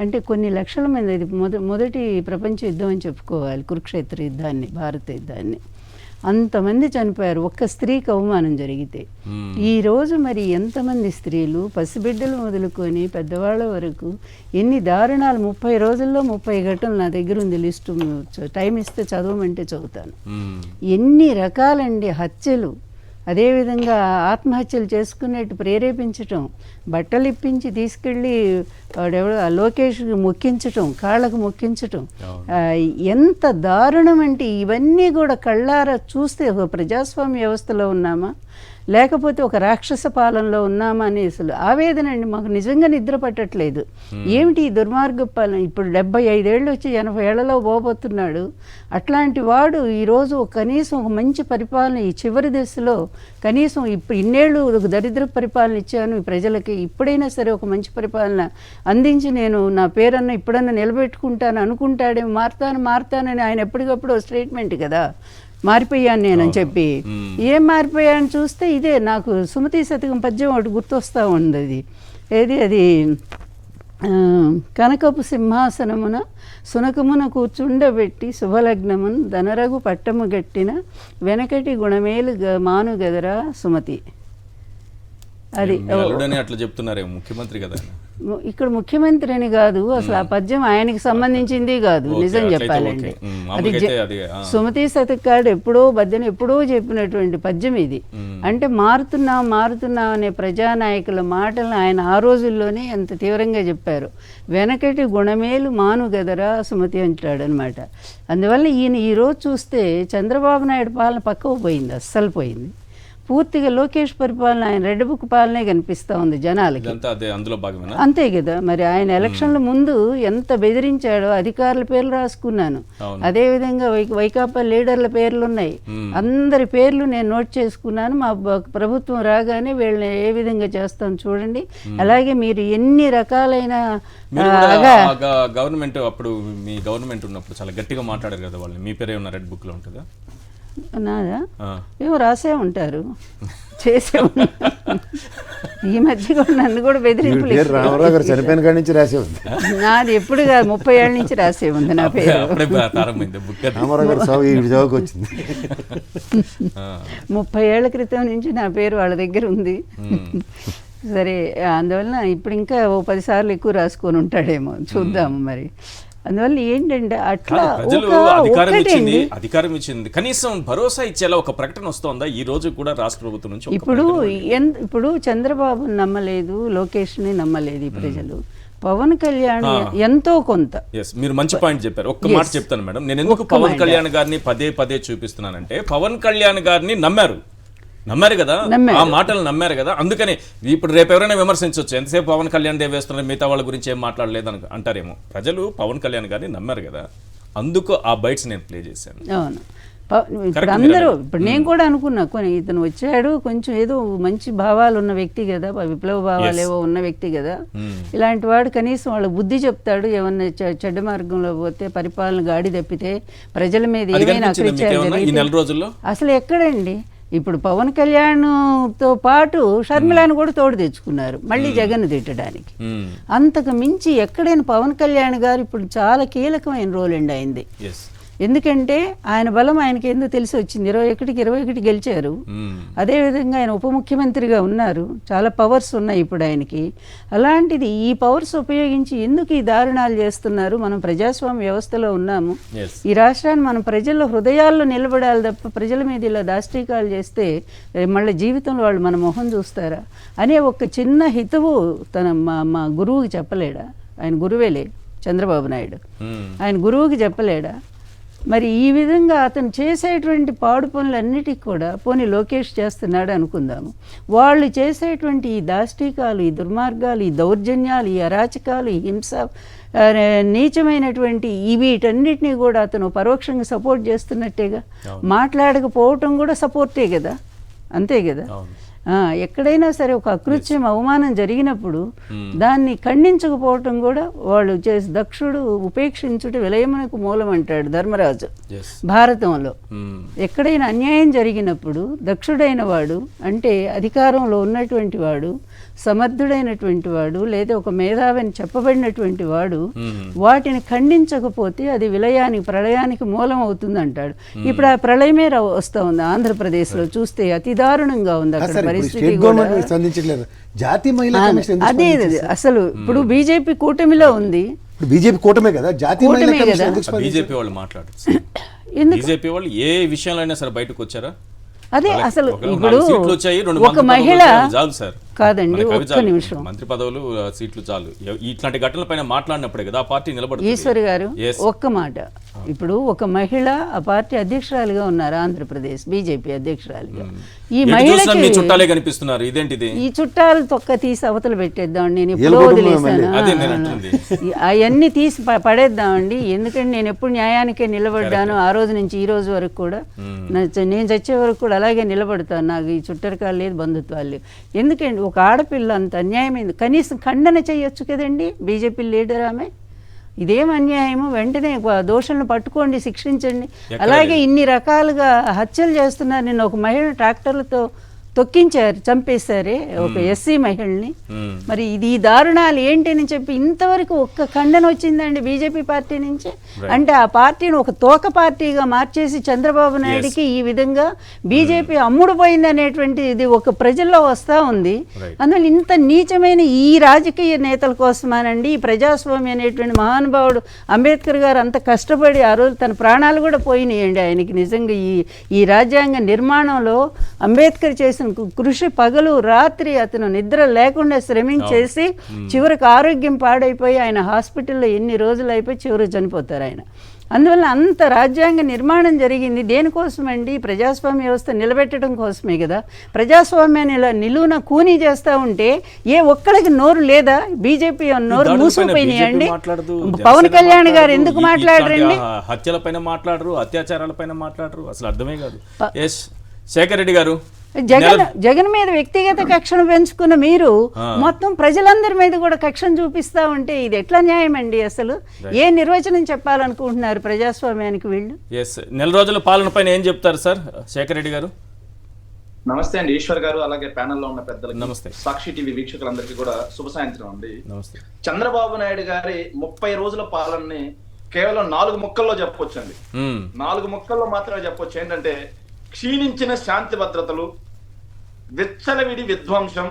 అంటే కొన్ని లక్షల మంది, అది మొదటి ప్రపంచ యుద్ధం అని చెప్పుకోవాలి, కురుక్షేత్ర యుద్ధాన్ని, భారత యుద్ధాన్ని. అంతమంది చనిపోయారు ఒక్క స్త్రీకి అవమానం జరిగితే. ఈరోజు మరి ఎంతమంది స్త్రీలు, పసిబిడ్డలు మొదలుకొని పెద్దవాళ్ళ వరకు ఎన్ని దారుణాలు. 30 రోజుల్లో 30 ఘటనలు నా దగ్గర ఉంది లిస్టు. టైం ఇస్తే చదవమంటే చదువుతాను. ఎన్ని రకాలండి హత్యలు. అదేవిధంగా ఆత్మహత్యలు చేసుకునేట్టు ప్రేరేపించటం, బట్టలు ఇప్పించి తీసుకెళ్ళి లోకేష్కి మొక్కించటం, కాళ్ళకు మొక్కించటం, ఎంత దారుణం అంటే ఇవన్నీ కూడా కళ్ళారా చూస్తే ఒక ప్రజాస్వామ్య వ్యవస్థలో ఉన్నామా లేకపోతే ఒక రాక్షస పాలనలో ఉన్నామా అని అసలు ఆవేదన అండి. మాకు నిజంగా నిద్ర పట్టట్లేదు. ఏమిటి ఈ దుర్మార్గ పాలన? ఇప్పుడు 75 ఏళ్ళు వచ్చి 80 ఏళ్లలో పోబోతున్నాడు. అట్లాంటి వాడు ఈరోజు కనీసం ఒక మంచి పరిపాలన ఈ చివరి దశలో కనీసం ఇప్పుడు ఇన్నేళ్ళు ఒక దరిద్ర పరిపాలన ఇచ్చాను ఈ ప్రజలకి, ఇప్పుడైనా సరే ఒక మంచి పరిపాలన అందించి నేను నా పేరన్నా ఇప్పుడన్నా నిలబెట్టుకుంటాను అనుకుంటాడేమో. మారుతానని ఆయన ఎప్పటికప్పుడు స్టేట్మెంట్ కదా, మారిపోయాను నేనని చెప్పి. ఏం మారిపోయాను చూస్తే ఇదే నాకు సుమతి శతకం పద్యం ఒకటి గుర్తొస్తూ ఉంది. అది కనకపు సింహాసనమున సునకమున కూర్చుండబెట్టి శుభలగ్నమున్ ధనరగు పట్టము గట్టిన వెనకటి గుణమేలు మానుగదరా సుమతి. అది అట్లా చెప్తున్నారే ముఖ్యమంత్రి కదా. ఇక్కడ ముఖ్యమంత్రి అని కాదు, అసలు ఆ పద్యం ఆయనకి సంబంధించింది కాదు నిజం చెప్పాలంటే. అది సుమతి శతకాడు ఎప్పుడో పద్యం ఎప్పుడో చెప్పినటువంటి పద్యం ఇది. అంటే మారుతున్నాం అనే ప్రజానాయకుల మాటలను ఆయన ఆ రోజుల్లోనే ఎంత తీవ్రంగా చెప్పారు. వెనకటి గుణమేలు మానుగదరా సుమతి అంటాడు అనమాట. అందువల్ల ఈయన ఈరోజు చూస్తే చంద్రబాబు నాయుడు పాలన పక్కకు పోయింది, అస్సలు పోయింది. పూర్తిగా లోకేష్ పరిపాలన, ఆయన రెడ్ బుక్ పాలనే కనిపిస్తూ ఉంది జనాలకి. అంతే కదా మరి. ఆయన ఎలక్షన్ల ముందు ఎంత బెదిరించాడో, అధికారుల పేర్లు రాసుకున్నాను, అదేవిధంగా వైకాపా లీడర్ల పేర్లు ఉన్నాయి, అందరి పేర్లు నేను నోట్ చేసుకున్నాను. మా ప్రభుత్వం రాగానే వీళ్ళని ఏ విధంగా చేస్తాం చూడండి. అలాగే మీరు ఎన్ని రకాలైన గవర్నమెంట్, అప్పుడు మీ గవర్నమెంట్ ఉన్నప్పుడు చాలా గట్టిగా మాట్లాడారు కదా వాళ్ళని, మీ పేరే ఉన్న రెడ్ బుక్ లో ఉంటుందా? నాదా ఆ. ఏమో రాసే ఉంటారు చేసే ఈ మధ్య కూడా నన్ను కూడా బెదిరింపులు పేరు రామారావు గారు చనిపోయిన కాడి నుంచి రాసే ఉంది. నాది ఎప్పుడు కాదు 30 ఏళ్ళ నుంచి రాసే ఉంది నా పేరు. అప్పుడే ప్రారంభమైంది బుక్ అది. రామారావు గారు సాగు ఈ జాబుకి వచ్చింది. 30 ఏళ్ల క్రితం నుంచి నా పేరు వాళ్ళ దగ్గర ఉంది. సరే, అందువల్ల ఇప్పుడు ఇంకా ఓ 10 సార్లు ఎక్కువ రాసుకొని ఉంటాడేమో, చూద్దాము మరి. అందువల్ల ఏంటంటే అట్లా కాదు, ప్రజలు అధికారం ఇచ్చింది కనీసం భరోసా ఇచ్చేలా ఒక ప్రకటన వస్తోందా ఈ రోజు కూడా రాష్ట్ర ప్రభుత్వం నుంచి? ఇప్పుడు చంద్రబాబుని నమ్మలేదు, లోకేష్ని నమ్మలేదు ఈ ప్రజలు. పవన్ కళ్యాణ్ ఎంతో కొంత. మీరు మంచి పాయింట్ చెప్పారు. ఒక్క మాట చెప్తాను మేడం, నేను ఎందుకు పవన్ కళ్యాణ్ గారిని పదే చూపిస్తున్నానంటే, పవన్ కళ్యాణ్ గారిని నమ్మారు కదా, ఆ మాటలు నమ్మారు కదా. అందుకని ఇప్పుడు రేపు ఎవరైనా విమర్శించవచ్చు, ఎంతసేపు పవన్ కళ్యాణ్ దే వేస్తున్నారు, మిగతా వాళ్ళ గురించి ఏం మాట్లాడలేదు అని అంటారేమో. ప్రజలు పవన్ కళ్యాణ్ గారిని నమ్మారు కదా, అందుకు ఆ బైట్స్ నేను ప్లే చేశాను. అవును, ఇప్పుడు అందరూ, ఇప్పుడు నేను కూడా అనుకున్నా ఇతను వచ్చాడు, కొంచెం ఏదో మంచి భావాలు ఉన్న వ్యక్తి కదా, విప్లవ భావాలు ఏవో ఉన్న వ్యక్తి కదా, ఇలాంటి వాడు కనీసం వాళ్ళ బుద్ధి చెప్తాడు. ఏమన్నా చెడ్డ మార్గంలో పోతే, పరిపాలన గాడి తప్పితే, ప్రజల మీద ఏమైనా అకృత్యాలు అసలు ఎక్కడండి. ఇప్పుడు పవన్ కళ్యాణ్తో పాటు షర్మిలాను కూడా తోడు తెచ్చుకున్నారు మళ్ళీ జగన్ తిట్టడానికి. అంతకు మించి ఎక్కడైనా పవన్ కళ్యాణ్ గారు ఇప్పుడు చాలా కీలకమైన రోల్ అండి అయింది. ఎందుకంటే ఆయన బలం ఆయనకి ఎందుకు తెలిసి వచ్చింది. 21 గెలిచారు. అదేవిధంగా ఆయన ఉప ముఖ్యమంత్రిగా ఉన్నారు, చాలా పవర్స్ ఉన్నాయి ఇప్పుడు ఆయనకి. అలాంటిది ఈ పవర్స్ ఉపయోగించి ఎందుకు ఈ దారుణాలు చేస్తున్నారు? మనం ప్రజాస్వామ్య వ్యవస్థలో ఉన్నాము. ఈ రాష్ట్రాన్ని మనం ప్రజల హృదయాల్లో నిలబడాలి తప్ప ప్రజల మీద ఇలా దాష్టీకాలు చేస్తే మళ్ళీ జీవితంలో వాళ్ళు మన మొహం చూస్తారా అనే ఒక చిన్న హితవు మా గురువుకి చెప్పలేడా? ఆయన గురువేలే చంద్రబాబు నాయుడు, ఆయన గురువుకి చెప్పలేడా? మరి ఈ విధంగా అతను చేసేటువంటి పాడు పనులన్నిటికీ కూడా పోనీ లోకేష్ చేస్తున్నాడు అనుకుందాము, వాళ్ళు చేసేటువంటి ఈ దాష్టీకాలు, ఈ దుర్మార్గాలు, ఈ దౌర్జన్యాలు, ఈ అరాచకాలు, ఈ హింస, నీచమైనటువంటి వీటన్నిటినీ కూడా అతను పరోక్షంగా సపోర్ట్ చేస్తున్నట్టేగా. మాట్లాడకపోవటం కూడా సపోర్టే కదా, అంతే కదా. ఎక్కడైనా సరే ఒక అకృత్యం, అవమానం జరిగినప్పుడు దాన్ని ఖండించకపోవటం కూడా వాళ్ళు చేసి, దక్షుడు ఉపేక్షించుట విలయమునకు మూలం అంటాడు ధర్మరాజు భారతంలో. ఎక్కడైనా అన్యాయం జరిగినప్పుడు దక్షుడైన వాడు, అంటే అధికారంలో ఉన్నటువంటి వాడు, సమర్థుడైనటువంటి వాడు, లేదా ఒక మేధావిని చెప్పబడినటువంటి వాడు వాటిని ఖండించకపోతే అది విలయానికి, ప్రళయానికి మూలం అవుతుంది అంటాడు. ఇప్పుడు ఆ ప్రళయమే వస్తూ ఉంది ఆంధ్రప్రదేశ్లో. చూస్తే అతి దారుణంగా ఉంది అక్కడ పరిస్థితి. అదే అసలు ఇప్పుడు బీజేపీ కూటమిలో ఉంది. బీజేపీ కూటమే కదా, జాతీయ బీజేపీ వాళ్ళు మాట్లాడుతున్నారు. బీజేపీ వాళ్ళు ఏ విషయంలో అయినా సరే బయటకు వచ్చారా? అదే అసలు ఇప్పుడు ఒక మహిళ కాదండి, ఒక్క నిమిషం, మంత్రి పదవులు, సీట్లు చాలు. ఇట్లాంటి ఘటనలపైన మాట్లాడినప్పుడే కదా ఆ పార్టీ నిలబడుతుంది. ఈశ్వర్ గారు ఒక్క మాట, ఇప్పుడు ఒక మహిళ ఆ పార్టీ అధ్యక్షురాలుగా ఉన్నారు ఆంధ్రప్రదేశ్ బీజేపీ అధ్యక్షురాలుగా. ఈ మహిళకి చుట్టాలే కనిపిస్తున్నారు. ఇదేంటిది? ఈ చుట్టాలు తొక్క తీసి అవతల పెట్టేద్దాం, నేను ఎప్పుడో వదిలేసాను, అవన్నీ తీసి పడేద్దామండి. ఎందుకంటే నేను ఎప్పుడు న్యాయానికే నిలబడ్డాను, ఆ రోజు నుంచి ఈ రోజు వరకు కూడా, నేను చచ్చే వరకు కూడా అలాగే నిలబడతాను. నాకు ఈ చుట్టరికాలు లేదు, బంధుత్వాలు లేవు. ఎందుకండి ఒక ఆడపిల్ల అంత అన్యాయమైంది, కనీసం ఖండన చేయొచ్చు కదండి బీజేపీ లీడర్ ఆమె. ఇదేం అన్యాయము, వెంటనే దోషులను పట్టుకోండి, శిక్షించండి. అలాగే ఇన్ని రకాలుగా హత్యలు చేస్తున్నారు. నిన్న ఒక మహిళ ట్రాక్టర్లతో తొక్కించారు, చంపేశారే ఒక ఎస్సీ మహిళని. మరి ఇది దారుణాలు ఏంటని చెప్పి ఇంతవరకు ఒక్క ఖండన వచ్చిందండి బీజేపీ పార్టీ నుంచి. అంటే ఆ పార్టీని ఒక తోక పార్టీగా మార్చేసి చంద్రబాబు నాయుడికి ఈ విధంగా బీజేపీ అమ్ముడు పోయింది అనేటువంటి ఇది ఒక ప్రజల్లో వస్తూ ఉంది. అందువల్ల ఇంత నీచమైన ఈ రాజకీయ నేతల కోసమానండి ఈ ప్రజాస్వామ్యం అనేటువంటి మహానుభావుడు అంబేద్కర్ గారు అంత కష్టపడి ఆ రోజు తన ప్రాణాలు కూడా పోయినాయండి ఆయనకి. నిజంగా ఈ రాజ్యాంగ నిర్మాణంలో అంబేద్కర్ చేసిన కృషి, పగలు రాత్రి అతను నిద్ర లేకుండా శ్రమించేసి చివరికి ఆరోగ్యం పాడైపోయి ఆయన హాస్పిటల్లో ఎన్ని రోజులు అయిపోయి చివరికి చనిపోతారు ఆయన. అందువల్ల అంత రాజ్యాంగ నిర్మాణం జరిగింది దేనికోసమండి? ప్రజాస్వామ్య వ్యవస్థ నిలబెట్టడం కోసమే కదా. ప్రజాస్వామ్యాన్ని ఇలా నిలువున కూనీ చేస్తూ ఉంటే ఏ ఒక్కడికి నోరు లేదా? బీజేపీ నోరు మూసుకుపోయినాయండి. పవన్ కళ్యాణ్ గారు ఎందుకు మాట్లాడరండి? హత్యలపైన మాట్లాడరు, అత్యాచారాలపైన మాట్లాడరు, అసలు అర్థమే కాదు. శేఖర్ రెడ్డి గారు జగన్ మీద వ్యక్తిగత కక్షను పెంచుకున్న మీరు మొత్తం ప్రజలందరి మీద కూడా కక్షను చూపిస్తా ఉంటే ఇది ఎట్లా న్యాయం అండి? అసలు ఏ నిర్వచనం చెప్పాలనుకుంటున్నారు ప్రజాస్వామ్యానికి వీళ్ళు? ఎస్, నెల రోజుల పాలన పైన ఏం చెప్తారు సార్ శేఖర్ రెడ్డి గారు? నమస్తే అండి ఈశ్వర్ గారు, అలాగే ప్యానెల్లో ఉన్న పెద్దలకు నమస్తే. సాక్షి టీవీ వీక్షకులందరికీ కూడా శుభ సాయంత్రం అండి. నమస్తే. చంద్రబాబు నాయుడు గారి 30 రోజుల పాలనని కేవలం 4 ముక్కల్లో చెప్పొచ్చు అండి. 4 ముక్కల్లో మాత్రమే చెప్పొచ్చు. ఏంటంటే క్షీణించిన శాంతి భద్రతలు, విచ్చలవిడి విధ్వంసం,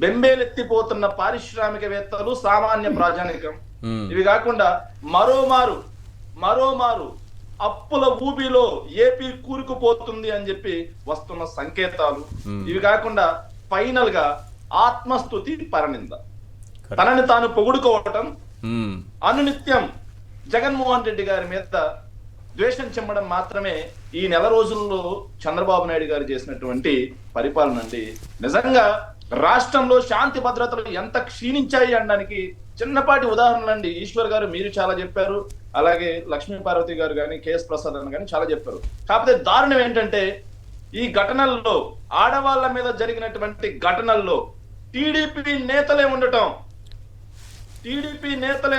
బెంబేలెత్తిపోతున్న పారిశ్రామికవేత్తలు, సామాన్య ప్రజానికం, ఇవి కాకుండా మరోమారు అప్పుల ఊబిలో ఏపీ కూరుకుపోతుంది అని చెప్పి వస్తున్న సంకేతాలు, ఇవి కాకుండా ఫైనల్ గా ఆత్మస్తుతి పరనింద, తనని తాను పొగుడుకోవటం, అనునిత్యం జగన్మోహన్ రెడ్డి గారి మీద ద్వేషం చెమ్మడం మాత్రమే ఈ నెల రోజుల్లో చంద్రబాబు నాయుడు గారు చేసినటువంటి పరిపాలన అండి. నిజంగా రాష్ట్రంలో శాంతి భద్రతలు ఎంత క్షీణించాయి అనడానికి చిన్నపాటి ఉదాహరణలు అండి. ఈశ్వర్ గారు మీరు చాలా చెప్పారు, అలాగే లక్ష్మీ పార్వతి గారు కానీ, కేఎస్ ప్రసాద్ అని కానీ చాలా చెప్పారు. కాకపోతే దారుణం ఏంటంటే ఈ ఘటనల్లో, ఆడవాళ్ళ మీద జరిగినటువంటి ఘటనల్లో టీడీపీ నేతలే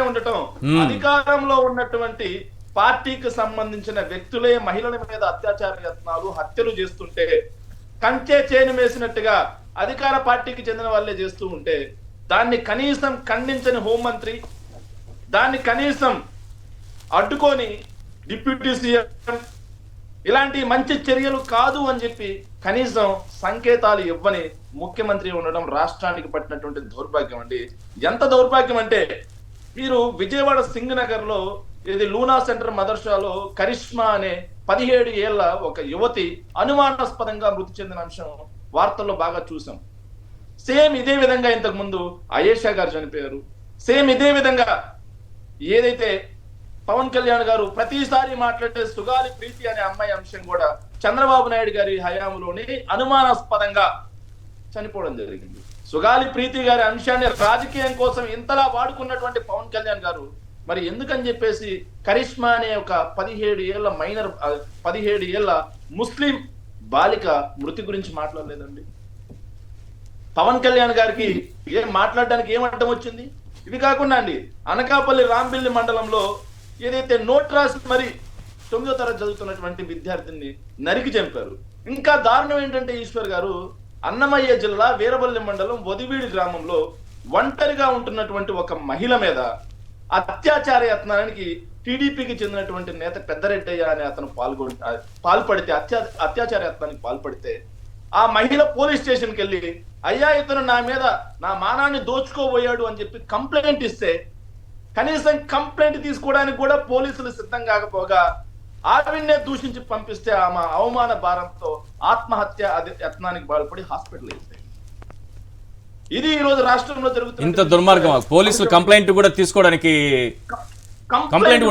ఉండటం, అధికారంలో ఉన్నటువంటి పార్టీకి సంబంధించిన వ్యక్తులే మహిళల మీద అత్యాచార యత్నాలు, హత్యలు చేస్తుంటే, కంచె చేను వేసినట్టుగా అధికార పార్టీకి చెందిన వాళ్ళే చేస్తూ ఉంటే దాన్ని కనీసం ఖండించని హోంమంత్రి, దాన్ని కనీసం అడ్డుకొని డిప్యూటీ సీఎం ఇలాంటి మంచి చర్యలు కాదు అని చెప్పి కనీసం సంకేతాలు ఇవ్వని ముఖ్యమంత్రి ఉండడం రాష్ట్రానికి పట్టినటువంటి దౌర్భాగ్యం అండి. ఎంత దౌర్భాగ్యం అంటే మీరు విజయవాడ సింగ్ నగర్ లో ఇది లూనా సెంటర్ మదర్సాలో కరిష్మా అనే 17 ఏళ్ల ఒక యువతి అనుమానాస్పదంగా మృతి చెందిన అంశం వార్తల్లో బాగా చూసాం. సేమ్ ఇదే విధంగా ఇంతకు ముందు అయేషా గారు చనిపోయారు. సేమ్ ఇదే విధంగా ఏదైతే పవన్ కళ్యాణ్ గారు ప్రతిసారి మాట్లాడే సుగాలి ప్రీతి అనే అమ్మాయి అంశం కూడా చంద్రబాబు నాయుడు గారి హయాంలోనే అనుమానాస్పదంగా చనిపోవడం జరిగింది. సుగాలి ప్రీతి గారి అంశాన్ని రాజకీయం కోసం ఇంతలా వాడుకున్నటువంటి పవన్ కళ్యాణ్ గారు మరి ఎందుకని చెప్పేసి కరిష్మా అనే ఒక 17 ఏళ్ల ముస్లిం బాలిక మృతి గురించి మాట్లాడలేదండి. పవన్ కళ్యాణ్ గారికి ఏం మాట్లాడడానికి ఏం అడ్డం వచ్చింది? ఇవి కాకుండా అండి అనకాపల్లి రాంబిల్లి మండలంలో ఏదైతే నోట్ రాసి మరి 9వ తరగతి చదువుతున్నటువంటి విద్యార్థిని నరికి చంపారు. ఇంకా దారుణం ఏంటంటే ఈశ్వర్ గారు, అన్నమయ్య జిల్లా వీరబల్లి మండలం వదివీడి గ్రామంలో ఒంటరిగా ఉంటున్నటువంటి ఒక మహిళ మీద అత్యాచార యత్నానికి టీడీపీకి చెందినటువంటి నేత పెద్దరెడ్డయ్య అనే అతను పాల్పడితే అత్యాచార యత్నానికి పాల్పడితే ఆ మహిళ పోలీస్ స్టేషన్కి వెళ్ళి అయ్యా ఇతను నా మీద నా మానాన్ని దోచుకోబోయాడు అని చెప్పి కంప్లైంట్ ఇస్తే కనీసం కంప్లైంట్ తీసుకోవడానికి కూడా పోలీసులు సిద్ధం కాకపోగా ఆవిడ్నే దూషించి పంపిస్తే ఆమె అవమాన భారంతో ఆత్మహత్య యత్నానికి పాల్పడి హాస్పిటల్ వేస్తే ఇది ఈ రోజు రాష్ట్రంలో జరుగుతుంది. ఇంత దుర్మార్గం, పోలీసులు కంప్లైంట్ కూడా తీసుకోవడానికి కంప్లైంట్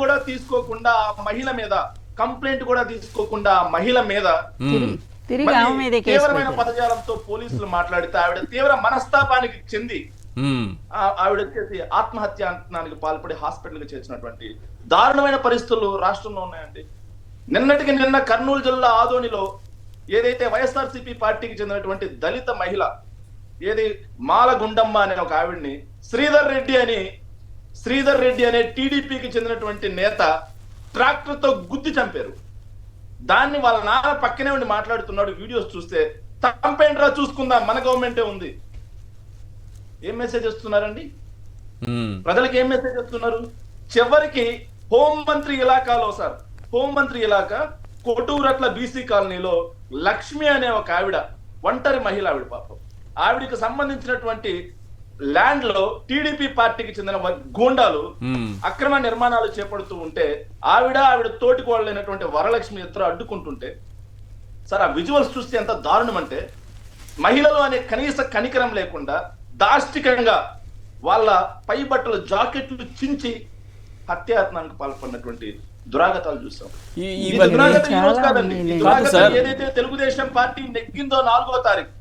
కూడా తీసుకోకుండా మహిళ మీద తీవ్రమైన పదజాలంతో పోలీసులు మాట్లాడితే ఆవిడ తీవ్ర మనస్తాపానికి చెంది ఆవిడ వచ్చేసి ఆత్మహత్య యత్నానికి పాల్పడి హాస్పిటల్ కి చేర్చినటువంటి దారుణమైన పరిస్థితులు రాష్ట్రంలో ఉన్నాయండి. నిన్నటికి నిన్న కర్నూలు జిల్లా ఆదోనిలో ఏదైతే వైఎస్ఆర్సీపీ పార్టీకి చెందినటువంటి దళిత మహిళ ఏది మాలగుండమ్మ అనే ఒక ఆవిడ్ని శ్రీధర్ రెడ్డి అనే టీడీపీకి చెందినటువంటి నేత ట్రాక్టర్ తో గుద్ది చంపారు. దాన్ని వాళ్ళ నాన్న పక్కనే ఉండి మాట్లాడుతున్నాడు. వీడియోస్ చూస్తే చంపేంట్రా చూసుకుందాం, మన గవర్నమెంటే ఉంది. ఏం మెసేజ్ ఇస్తున్నారండి ప్రజలకు? ఏం మెసేజ్ ఇస్తున్నారు? చివరికి హోంమంత్రి ఇలాకా కొటూరట్ల బీసీ కాలనీలో లక్ష్మి అనే ఒక ఆవిడ, ఒంటరి మహిళ, ఆవిడ పాపం ఆవిడికి సంబంధించినటువంటి ల్యాండ్ లో టీడీపీ పార్టీకి చెందిన గూండాలు అక్రమ నిర్మాణాలు చేపడుతూ ఉంటే ఆవిడ తోటికోడలైనటువంటి వరలక్ష్మి ఇద్దరు అడ్డుకుంటుంటే సార్ ఆ విజువల్స్ చూస్తే ఎంత దారుణం అంటే మహిళలు అనే కనీస కనికరం లేకుండా దాష్టికంగా వాళ్ళ పై బట్టలు జాకెట్లు చించి హత్యాయత్నానికి పాల్పడినటువంటి దురాగతాలు చూసాం. ఏదైతే తెలుగుదేశం పార్టీ నెగ్గిందో 4వ తారీఖు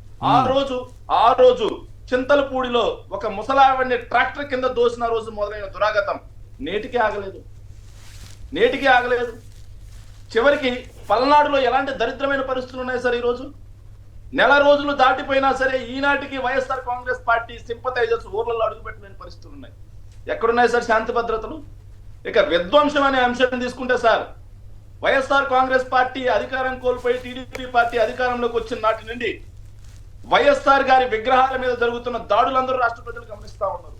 ఆ రోజు చింతలపూడిలో ఒక ముసలావిడిని ట్రాక్టర్ కింద దోసిన రోజు మొదలైన దురాగతం నేటికి ఆగలేదు. చివరికి పల్నాడులో ఎలాంటి దరిద్రమైన పరిస్థితులు ఉన్నాయి సార్ ఈరోజు? నెల రోజులు దాటిపోయినా సరే ఈనాటికి వైఎస్ఆర్ కాంగ్రెస్ పార్టీ సింపథైజర్స్ ఊర్లలో అడుగుపెట్టలేని పరిస్థితులు ఉన్నాయి. ఎక్కడున్నాయి సార్ శాంతి భద్రతలు? ఇక విధ్వంసం అనే అంశాన్ని తీసుకుంటే సార్, వైఎస్ఆర్ కాంగ్రెస్ పార్టీ అధికారం కోల్పోయి టీడీపీ పార్టీ అధికారంలోకి వచ్చిన నాటి నుండి వైఎస్ఆర్ గారి విగ్రహాల మీద జరుగుతున్న దాడులందరూ రాష్ట్ర ప్రజలు గమనిస్తా ఉన్నారు.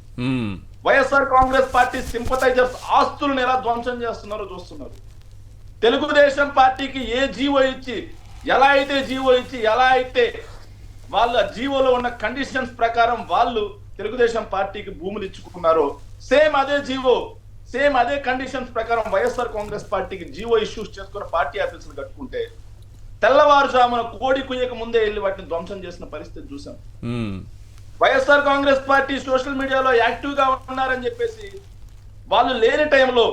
వైఎస్ఆర్ కాంగ్రెస్ పార్టీ సింపథైజర్స్ ఆస్తులను ఎలా ధ్వంసం చేస్తున్నారో చూస్తున్నారు. తెలుగుదేశం పార్టీకి ఏ జీవో ఇచ్చి ఎలా అయితే వాళ్ళ జీవోలో ఉన్న కండిషన్స్ ప్రకారం వాళ్ళు తెలుగుదేశం పార్టీకి భూములు ఇచ్చుకున్నారో సేమ్ అదే కండిషన్స్ ప్రకారం వైఎస్ఆర్ కాంగ్రెస్ పార్టీకి జీవో ఇష్యూస్ చేసుకున్న పార్టీ ఆఫీసులు కట్టుకుంటే తెల్లవారుజామున కోడి కుయ్యక ముందే వెళ్ళి వాటిని ధ్వంసం చేసిన పరిస్థితి చూసాం. వైఎస్ఆర్ కాంగ్రెస్ పార్టీ సోషల్ మీడియాలో యాక్టివ్ గా ఉన్నారని చెప్పేసి వాళ్ళు లేని టైంలో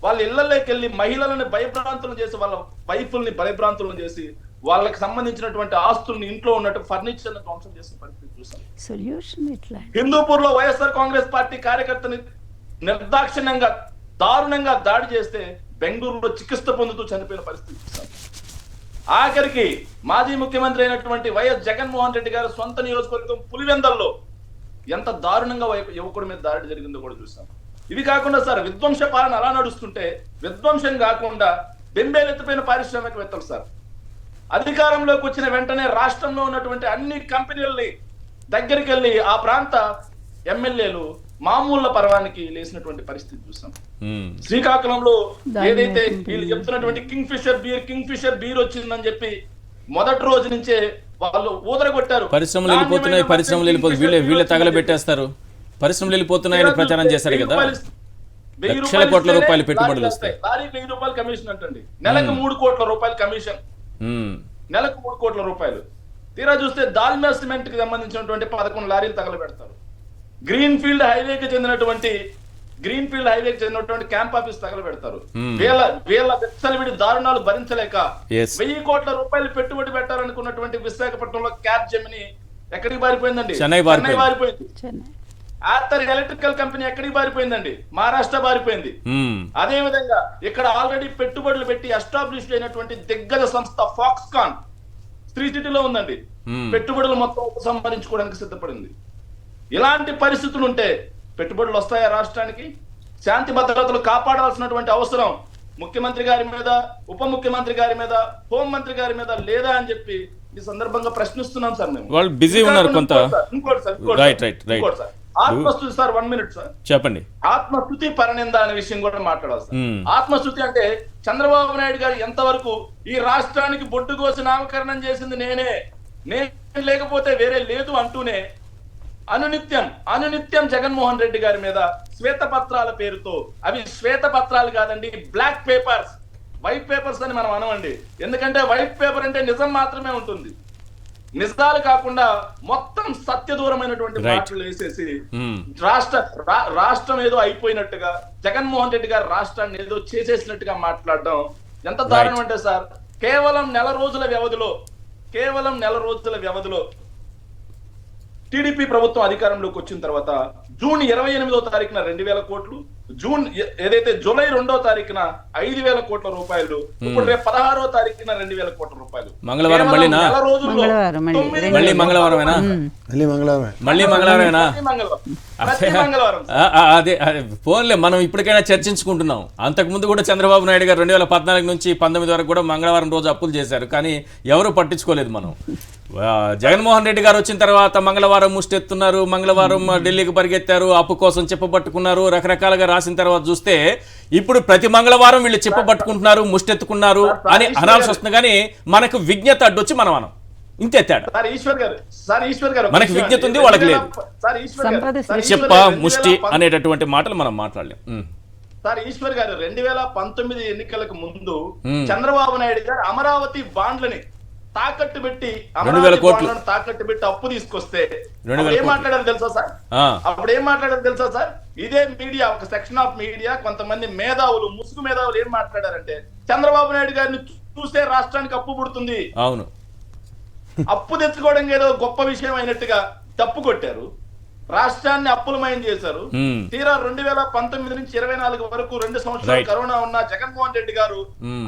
వాళ్ళ ఇళ్లలోకి వెళ్ళి మహిళలను భయభ్రాంతులను చేసి, వాళ్ళ వైఫుల్ని భయభ్రాంతులను చేసి, వాళ్ళకి సంబంధించినటువంటి ఆస్తుల్ని ఇంట్లో ఉన్నట్టు ఫర్నిచర్ ని ధ్వంసం చేసిన పరిస్థితి చూసాం. హిందూపూర్ లో వైఎస్ఆర్ కాంగ్రెస్ పార్టీ కార్యకర్తని నిర్దాక్షిణ్యంగా దారుణంగా దాడి చేస్తే బెంగళూరులో చికిత్స పొందుతూ చనిపోయిన పరిస్థితి చూసాం. ఆఖరికి మాజీ ముఖ్యమంత్రి అయినటువంటి వైఎస్ జగన్మోహన్ రెడ్డి గారు సొంత నియోజకవర్గం పులివెందల్లో ఎంత దారుణంగా యువకుడి మీద దాడి జరిగిందో కూడా చూసాం. ఇవి కాకుండా సార్ విధ్వంస పాలన అలా నడుస్తుంటే, విధ్వంసం కాకుండా బెంబేలెత్తిపోయిన పారిశ్రామికవేత్తలు సార్ అధికారంలోకి వచ్చిన వెంటనే రాష్ట్రంలో ఉన్నటువంటి అన్ని కంపెనీలని దగ్గరికి వెళ్ళి ఆ ప్రాంత ఎమ్మెల్యేలు మామూలు పర్వానికి లేసినటువంటి పరిస్థితి చూసాం. శ్రీకాకుళంలో ఏదైతే వీళ్ళు చెప్తున్నటువంటి కింగ్ ఫిషర్ బీర్ వచ్చిందని చెప్పి మొదటి రోజు నుంచే వాళ్ళు ఊదరగొట్టారు. పరిశ్రమలు వెళ్ళిపోతున్నాయి, వీళ్ళే తగలబెట్టేస్తారు, పరిశ్రమలు వెళ్ళిపోతున్నాయని ప్రచారం చేశారు కదా. లక్షల కోట్ల రూపాయలు పెట్టుబడులు వస్తాయి. లారీకి 1000 రూపాయలు కమిషన్ అంటండి, నెలకు 3 కోట్ల రూపాయలు కమిషన్, నెలకు 3 కోట్ల రూపాయలు. తీరా చూస్తే దాల్మియా సిమెంట్ కి సంబంధించినటువంటి 11 లారీలు తగలబెడతారు. గ్రీన్ ఫీల్డ్ హైవేకి చెందినటువంటి క్యాంప్ ఆఫీస్ తగలబెడతారు. వీళ్ళ విచ్చలవిడి దారుణాలు భరించలేక 1000 కోట్ల రూపాయలు పెట్టుబడి పెట్టాలనుకున్నటువంటి విశాఖపట్నంలో క్యాబ్ జెమిని ఎక్కడికి పారిపోయిందండి? చెన్నై పారిపోయింది. ఆర్థర్ ఎలక్ట్రికల్ కంపెనీ ఎక్కడికి పారిపోయిందండి? మహారాష్ట్ర పారిపోయింది. అదే విధంగా ఇక్కడ ఆల్రెడీ పెట్టుబడులు పెట్టి ఎస్టాబ్లిష్ అయినటువంటి దిగ్గజ సంస్థ ఫాక్స్కాన్ శ్రీ సిటీలో ఉందండి. పెట్టుబడులు మొత్తం ఉపసంహరించుకోవడానికి సిద్ధపడింది. ఇలాంటి పరిస్థితులు ఉంటే పెట్టుబడులు వస్తాయా రాష్ట్రానికి? శాంతి భద్రతలు కాపాడాల్సినటువంటి అవసరం ముఖ్యమంత్రి గారి మీద, ఉప ముఖ్యమంత్రి గారి మీద, హోంమంత్రి గారి మీద లేదా అని చెప్పి ఈ సందర్భంగా ప్రశ్నిస్తున్నాం సార్. మేము వాళ్ళు బిజీ ఉన్నారు కొంత. ఇంకోటి సార్ ఆత్మస్తుతి సార్, 1 మినిట్ సార్ చెప్పండి. ఆత్మస్తుతి పరనింద అనే విషయం కూడా మాట్లాడాలి సార్. ఆత్మస్తుతి అంటే చంద్రబాబు నాయుడు గారు ఎంతవరకు ఈ రాష్ట్రానికి బొడ్డు కోసి నామకరణం చేసింది నేను లేకపోతే వేరే లేదు అంటూనే అనునిత్యం జగన్మోహన్ రెడ్డి గారి మీద శ్వేతపత్రాల పేరుతో, అవి శ్వేతపత్రాలు కాదండి, బ్లాక్ పేపర్స్, వైట్ పేపర్స్ అని మనం అనవండి. ఎందుకంటే వైట్ పేపర్ అంటే నిజం మాత్రమే ఉంటుంది. నిజాలు కాకుండా మొత్తం సత్యదూరమైనటువంటి మాటలు వేసేసి రాష్ట్రం ఏదో అయిపోయినట్టుగా, జగన్మోహన్ రెడ్డి గారు రాష్ట్రాన్ని ఏదో చేసేసినట్టుగా మాట్లాడడం ఎంత దారుణం అంటే సార్, కేవలం నెల రోజుల వ్యవధిలో టీడీపీ ప్రభుత్వం అధికారంలోకి వచ్చిన తర్వాత జూన్ 28వ తారీఖున 2000 కోట్లు, జూలై 2వ తారీఖున 5000 కోట్ల రూపాయలు, ఇప్పుడు రేపు 16వ తారీఖున 2000 కోట్ల రూపాయలు. మంగళవారం అదే ఫోన్లే మనం ఇప్పటికైనా చర్చించుకుంటున్నాం. అంతకు ముందు కూడా చంద్రబాబు నాయుడు గారు 2014 నుంచి 19 వరకు కూడా మంగళవారం రోజు అప్పులు చేశారు, కానీ ఎవరు పట్టించుకోలేదు. మనం జగన్మోహన్ రెడ్డి గారు వచ్చిన తర్వాత మంగళవారం ముష్టెత్తున్నారు, మంగళవారం ఢిల్లీకి పరిగెత్తారు, అప్పు కోసం చెప్పబట్టుకున్నారు, రకరకాలుగా రాసిన తర్వాత చూస్తే ఇప్పుడు ప్రతి మంగళవారం వీళ్ళు చెప్పబట్టుకుంటున్నారు, ముష్టెత్తుకున్నారు అని అనాల్సి వస్తుంది. కానీ మనకు విజ్ఞత అడ్డొచ్చి మనం అనం, ఇంతే తేడా. మనకి విజ్ఞత ఉంది, వాళ్ళకి లేదు. చెప్ప ముష్టి అనేటటువంటి మాటలు మనం మాట్లాడలేం. సార్ ఈశ్వర్ గారు 2019 ఎన్నికలకు ముందు చంద్రబాబు నాయుడు గారు అమరావతి బాండ్లని తాకట్టు పెట్టి అప్పు తీసుకొస్తే ఏం మాట్లాడారు తెలుసా సార్? ఇదే మీడియా, ఒక సెక్షన్ ఆఫ్ మీడియా, కొంతమంది ముసుగు మేధావులు ఏం మాట్లాడారంటే, చంద్రబాబు నాయుడు గారిని చూస్తే రాష్ట్రానికి అప్పు పుడుతుంది, అవును, అప్పు తెచ్చుకోవడం ఏదో గొప్ప విషయం అయినట్టుగా తప్పు కొట్టారు. రాష్ట్రాన్ని అప్పులమయం చేశారు. తీరా 2019 నుంచి 24 వరకు 2 సంవత్సరాలు కరోనా ఉన్న జగన్మోహన్ రెడ్డి గారు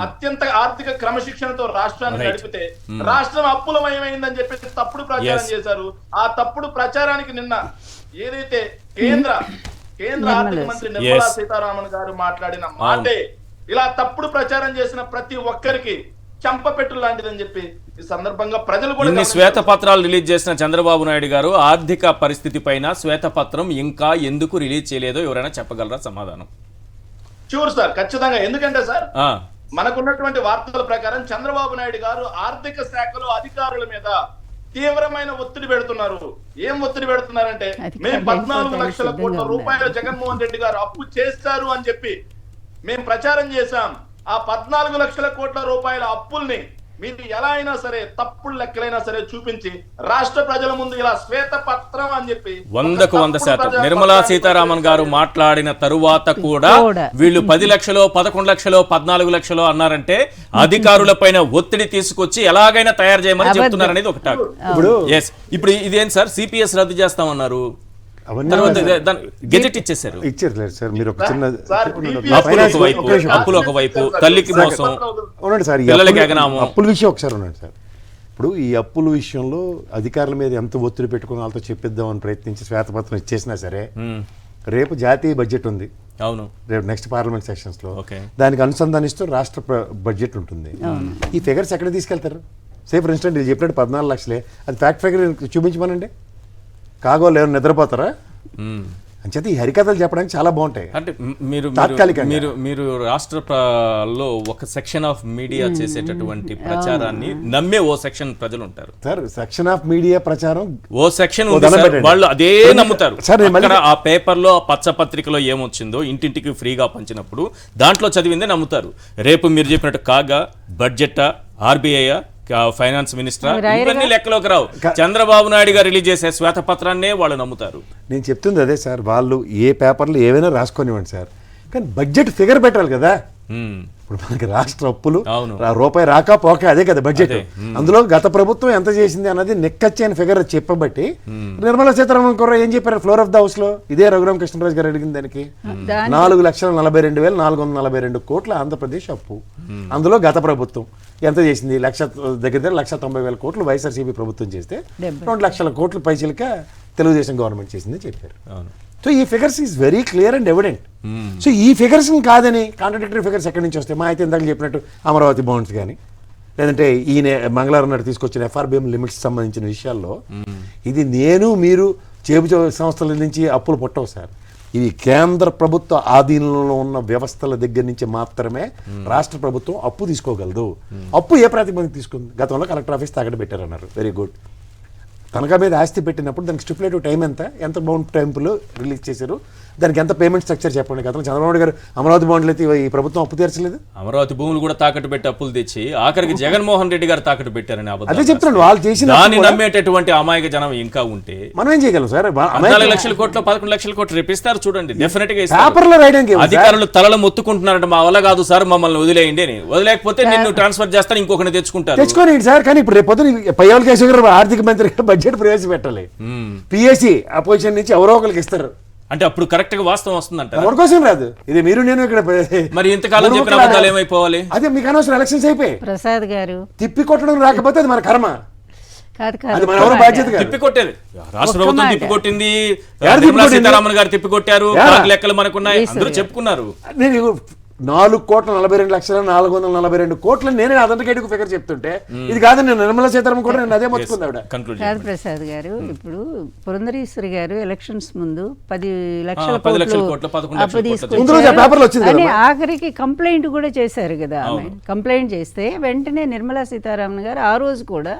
అత్యంత ఆర్థిక క్రమశిక్షణతో రాష్ట్రాన్ని నడిపితే రాష్ట్రం అప్పులమయమైందని చెప్పి తప్పుడు ప్రచారం చేశారు. ఆ తప్పుడు ప్రచారానికి నిన్న ఏదైతే కేంద్ర ఆర్థిక మంత్రి నిర్మలా సీతారామన్ గారు మాట్లాడిన మాటే ఇలా తప్పుడు ప్రచారం చేసిన ప్రతి ఒక్కరికి చంపపెట్టు లాంటిదని చెప్పి ఈ సందర్భంగా ప్రజలు కూడా ఇన్ని శ్వేతపత్రాలు రిలీజ్ చేసిన చంద్రబాబు నాయుడు గారు ఆర్థిక పరిస్థితి పైన శ్వేతపత్రం ఇంకా ఎందుకు రిలీజ్ చేయలేదో ఎవరైనా చెప్పగలరా సమాధానం? షూర్ సార్, ఖచ్చితంగా. ఎందుకంటే సార్ మనకున్నటువంటి వార్తల ప్రకారం చంద్రబాబు నాయుడు గారు ఆర్థిక శాఖలో అధికారుల మీద తీవ్రమైన ఒత్తిడి పెడుతున్నారు. ఏం ఒత్తిడి పెడుతున్నారంటే మేము 14 లక్షల కోట్ల రూపాయలు జగన్మోహన్ రెడ్డి గారు అప్పు చేస్తారు అని చెప్పి మేము ప్రచారం చేశాం. ఆ 14 లక్షల కోట్ల రూపాయల అప్పుల్ని మీరు ఎలా అయినా సరే తప్పుడు లెక్కలైనా సరే చూపించి రాష్ట్ర ప్రజల ముందు ఇలా శ్వేత పత్రం అని చెప్పి 100% నిర్మలా సీతారామన్ గారు మాట్లాడిన తరువాత కూడా వీళ్ళు 10 లక్షలు 11 లక్షలు 14 లక్షలు అన్నారంటే అధికారుల పైన ఒత్తిడి తీసుకొచ్చి ఎలాగైనా తయారు చేయమని చెప్తున్నారు అనేది ఒక టాక్. ఇప్పుడు ఇదేం సార్, సిపిఎస్ రద్దు చేస్తామన్నారు, గెజెట్ ఇచ్చేసారు. ఇచ్చారు సార్. మీరు ఒక చిన్న అప్పులు ఒకవైపు, తల్లికి మోసం, ఉండండి సార్. అప్పుల విషయం ఒకసారి ఉండండి సార్. ఇప్పుడు ఈ అప్పుల విషయంలో అధికారుల మీద ఎంత ఒత్తిడి పెట్టుకుని వాళ్ళతో చెప్పిద్దామని ప్రయత్నించి శ్వేతపత్రం ఇచ్చేసినా సరే రేపు జాతీయ బడ్జెట్ ఉంది. అవును, రేపు నెక్స్ట్ పార్లమెంట్ సెషన్స్ లో దానికి అనుసంధానిస్తూ రాష్ట్ర బడ్జెట్ ఉంటుంది. ఈ ఫిగర్స్ ఎక్కడ తీసుకెళ్తారు? సే ఫర్ ఇన్స్టెంట్ ఇది చెప్పినట్టు 14 లక్షలే, అది ఫ్యాక్ట్ ఫిగర్ చూపించమనండి. కాగోలు ఏమైనా నిద్రపోతారా? అంచేత ఈ హరికథలు చెప్పడానికి చాలా బాగుంటాయి. అంటే మీరు రాష్ట్రంలో ఒక సెక్షన్ ఆఫ్ మీడియా చేసేటటువంటి ప్రచారాన్ని నమ్మే ఓ సెక్షన్ ప్రజలు ఉంటారు సార్. సెక్షన్ ఆఫ్ మీడియా ప్రచారం ఓ సెక్షన్ వాళ్ళు అదే నమ్ముతారు. ఆ పేపర్ లో పచ్చ పత్రికలో ఏమొచ్చిందో ఇంటింటికి ఫ్రీగా పంచినప్పుడు దాంట్లో చదివిందే నమ్ముతారు. రేపు మీరు చెప్పినట్టు కాగా బడ్జెటా, ఆర్బీఐ, ఫైనాన్స్ మినిస్టర్, ఇవన్నీ లెక్కలోకి రావు. చంద్రబాబు నాయుడు గారు రిలీజ్ చేసే శ్వేతపత్రాన్నే వాళ్ళు నమ్ముతారు. నేను చెప్తుంది అదే సార్. వాళ్ళు ఏ పేపర్లు ఏవైనా రాసుకొనివ్వండి సార్, కానీ బడ్జెట్ ఫిగర్ పెట్టాలి కదా. ఇప్పుడు మనకి రాష్ట్ర అప్పులు రూపాయి రాకపోక అదే కదా బడ్జెట్. అందులో గత ప్రభుత్వం ఎంత చేసింది అన్నది నెక్కచ్చని ఫిగర్ చెప్పబట్టి నిర్మలా సీతారామన్ కూడా ఏం చెప్పారు ఫ్లోర్ ఆఫ్ ద హౌస్ లో, ఇదే రఘురామ కృష్ణరాజు గారు అడిగిన దానికి 4,42,442 కోట్ల ఆంధ్రప్రదేశ్ అప్పు. అందులో గత ప్రభుత్వం ఎంత చేసింది? దగ్గర 1,90,000 కోట్లు వైఎస్ఆర్సీపీ ప్రభుత్వం చేస్తే 2 లక్షల కోట్ల పైసలక తెలుగుదేశం గవర్నమెంట్ చేసింది చెప్పారు. సో ఈ figures is very clear and evident. So ఈ ఫిగర్స్ కాదని కాంట్రడిక్టరీ ఫిగర్స్ ఎక్కడి నుంచి వస్తాయి? మా అయితే ఇందాక చెప్పినట్టు అమరావతి బాండ్స్ కానీ లేదంటే ఈయన మంగళవారం నాడు తీసుకొచ్చిన ఎఫ్ఆర్బిఎం లిమిట్స్ సంబంధించిన విషయాల్లో ఇది నేను మీరు చేబు సంస్థల నుంచి అప్పులు పుట్టవు సార్. ఇవి కేంద్ర ప్రభుత్వ ఆధీనంలో ఉన్న వ్యవస్థల దగ్గర నుంచి మాత్రమే రాష్ట్ర ప్రభుత్వం అప్పు తీసుకోగలదు. అప్పు ఏ ప్రాతిపదిక తీసుకుంది? గతంలో కలెక్టర్ ఆఫీస్ తాకట్టు పెట్టారన్నారు, వెరీ గుడ్. తనఖా మీద ఆస్తి పెట్టినప్పుడు దానికి స్టిపులేటివ్ టైం ఎంత బౌండ్ టైంలో రిలీజ్ చేశారు, దానికి ఎంత పేమెంట్ స్ట్రక్చర్ చెప్పండి. గతంలో చంద్రబాబు గారు అమరావతి బాండ్లు అయితే ఈ ప్రభుత్వం అప్పు తీర్చలేదు. అమరావతి భూములు కూడా తాకట్టు పెట్టి అప్పులు తెచ్చి ఆఖరికి జగన్మోహన్ రెడ్డి గారు తాకట్టు పెట్టారని అదే చెప్తున్నాడు. వాళ్ళు చేసిన దాన్ని నమ్మేటటువంటి అమాయక జనం ఇంకా ఉంటే మనం ఏం చేయగలం సార్? 14 లక్షల కోట్లు 11 లక్షల కోట్లు రేపిస్తారు చూడండి. డెఫినెట్ గా పేపర్లో రాయడానికి అధికారులు తలలు మొత్తుకుంటున్నారంటే మా వల్ల కాదు సార్, మమ్మల్ని వదిలేయండి అని. వదిలేకపోతే నిన్ను ట్రాన్స్ఫర్ చేస్తారు, ఇంకొకరిని తెచ్చుకోండి సార్. కానీ ఇప్పుడు రేపు పయ్యాల కేశవ్ గారు ఆర్థిక మంత్రి బడ్జెట్ ప్రవేశపెట్టాలి. పిఎస్సి అపోజిషన్ నుంచి ఎవరో ఒకరికి ఇస్తారు అంటే అప్పుడు కరెక్ట్ గా వాస్తవం వస్తుందంట. ఎవరి కోసం రాదు ఇది. మీరు నేను ఇక్కడ మరి ఇంతకాలం చెప్పిన అబద్ధాలు ఏమైపోవాలి? అదే మీకు అనవసరం ఎలక్షన్స్ అయిపోయి ప్రసాద్ గారు తిప్పి కొట్టడం రాకపోతే అది మన కర్మ. అది మన ఎవరు బాధ్యత కాదు. తిప్పి కొట్టేది రాష్ట్ర ప్రభుత్వం తిప్పి కొట్టింది, సీతారామన్ గారు తిప్పి కొట్టారు, లెక్కలు మనకున్నాయి, అందరూ చెప్పుకున్నారు. 4,42,442 కోట్లు నేనే అథెంటికేటివ్ ఫిగర్ చెప్తుంటే ఇది కాదని నేను నిర్మలా సీతారామన్ కూడా నేను అదే మొత్తుకుంది ఆవిడ. కాదు ప్రసాద్ గారు, ఇప్పుడు పురంధరేశ్వరి గారు ఎలక్షన్స్ ముందు 10 లక్షల అప్పు తీసుకొచ్చి ఆఖరికి కంప్లైంట్ కూడా చేశారు కదా. ఆమె కంప్లైంట్ చేస్తే వెంటనే నిర్మలా సీతారామన్ గారు ఆ రోజు కూడా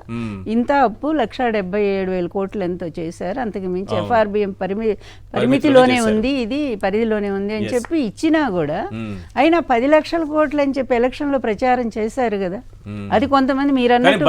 ఇంత అప్పు 1,77,000 కోట్లు ఎంతో చేశారు, అంతకు మించి ఎఫ్ఆర్బిఎం పరిమితిలోనే ఉంది, ఇది పరిధిలోనే ఉంది అని చెప్పి ఇచ్చినా కూడా అయినా 10 లక్షల కోట్లు అని చెప్పి ఎలక్షన్ లో ప్రచారం చేశారు కదా. అది కొంతమంది మీరు అన్నట్టు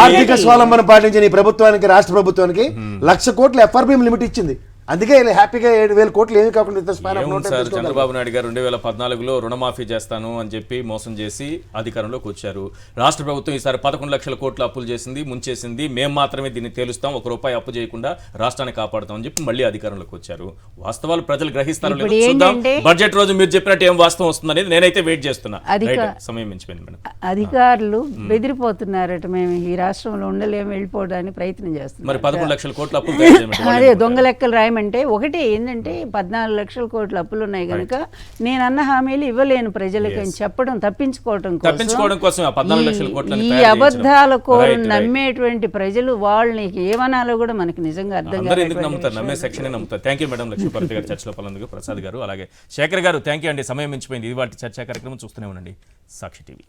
ఆర్థిక స్వావలంబన పాటించిన ఈ ప్రభుత్వానికి రాష్ట్ర ప్రభుత్వానికి 1,00,000 కోట్ల ఎఫ్ఆర్బిఎం లిమిట్ ఇచ్చింది. అందుకే వీళ్ళు హ్యాపీగా 7,000 కోట్లు ఏమి కాకుండా ఇంత span of ఏముంది notice సార్, తీసుకోగలరు. చంద్రబాబు నాయుడు గారు 2014లో రుణమాఫీ చేస్తాను అని చెప్పి మోసం చేసి అధికారంలోకి వచ్చారు. రాష్ట్ర ప్రభుత్వం ఈసారి 11 లక్షల కోట్ల అప్పులు చేసింది, ముంచేసింది. మేము మాత్రమే దీన్ని తేలుస్తాం, 1 రూపాయి అప్పు చేయకుండా రాష్ట్రాన్ని కాపాడుతాం అని చెప్పి మళ్ళీ అధికారంలోకి వచ్చారు. వాస్తవాలు ప్రజలు గ్రహిస్తారో లేదో ఇప్పుడు చూద్దాం. ఏంటంటే- బడ్జెట్ రోజు మీరు చెప్పినట్టు ఏం వాస్తవం వస్తుందనేది నేనైతే వెయిట్ చేస్తున్నా. అధిక- రైట్, సమయం మించిపోయింది మేడం. అధికారులు బెదిరిపోతున్నారట, మేము ఈ రాష్ట్రంలో ఉండలేము, వెళ్ళిపోవడానికి ప్రయత్నం చేస్తున్నారు. మరి 11 లక్షల కోట్ల అప్పులు తయారు చేయమంటే వాళ్ళు అదే ఏమంటారు? దొంగ లెక్కలు రాయమంటే ఒకటి ఏంటంటే 14 లక్షల కోట్ల అప్పులు ఉన్నాయి కనుక నేను అన్న హామీలు ఇవ్వలేను ప్రజలకు అని చెప్పడం, తప్పించుకోవడం కోసం ఆ 14 లక్షల కోట్లని ఈ తయారు చేయించడం. అబద్ధాల కోరు రైట్, రైట్. నమ్మేటువంటి ప్రజలు వాళ్ళని ఏమనాలో కూడా మనకి నిజంగా అర్థం అందరూ ఎందుకు కాదు. నమ్ముతారు? నమ్మే సెక్షనే నమ్ముతారు. థ్యాంక్ యూ మేడం లక్ష్మీపార్వతి గారు, చర్చలో పాల్గొన్నందుకు. ప్రసాద్ గారు అలాగే శేఖర్ గారు థ్యాంక్ యూ అండి. సమయం మించిపోయింది. ఇది వాటి చర్చా కార్యక్రమం చూస్తూనే ఉండండి సాక్షి టీవీ.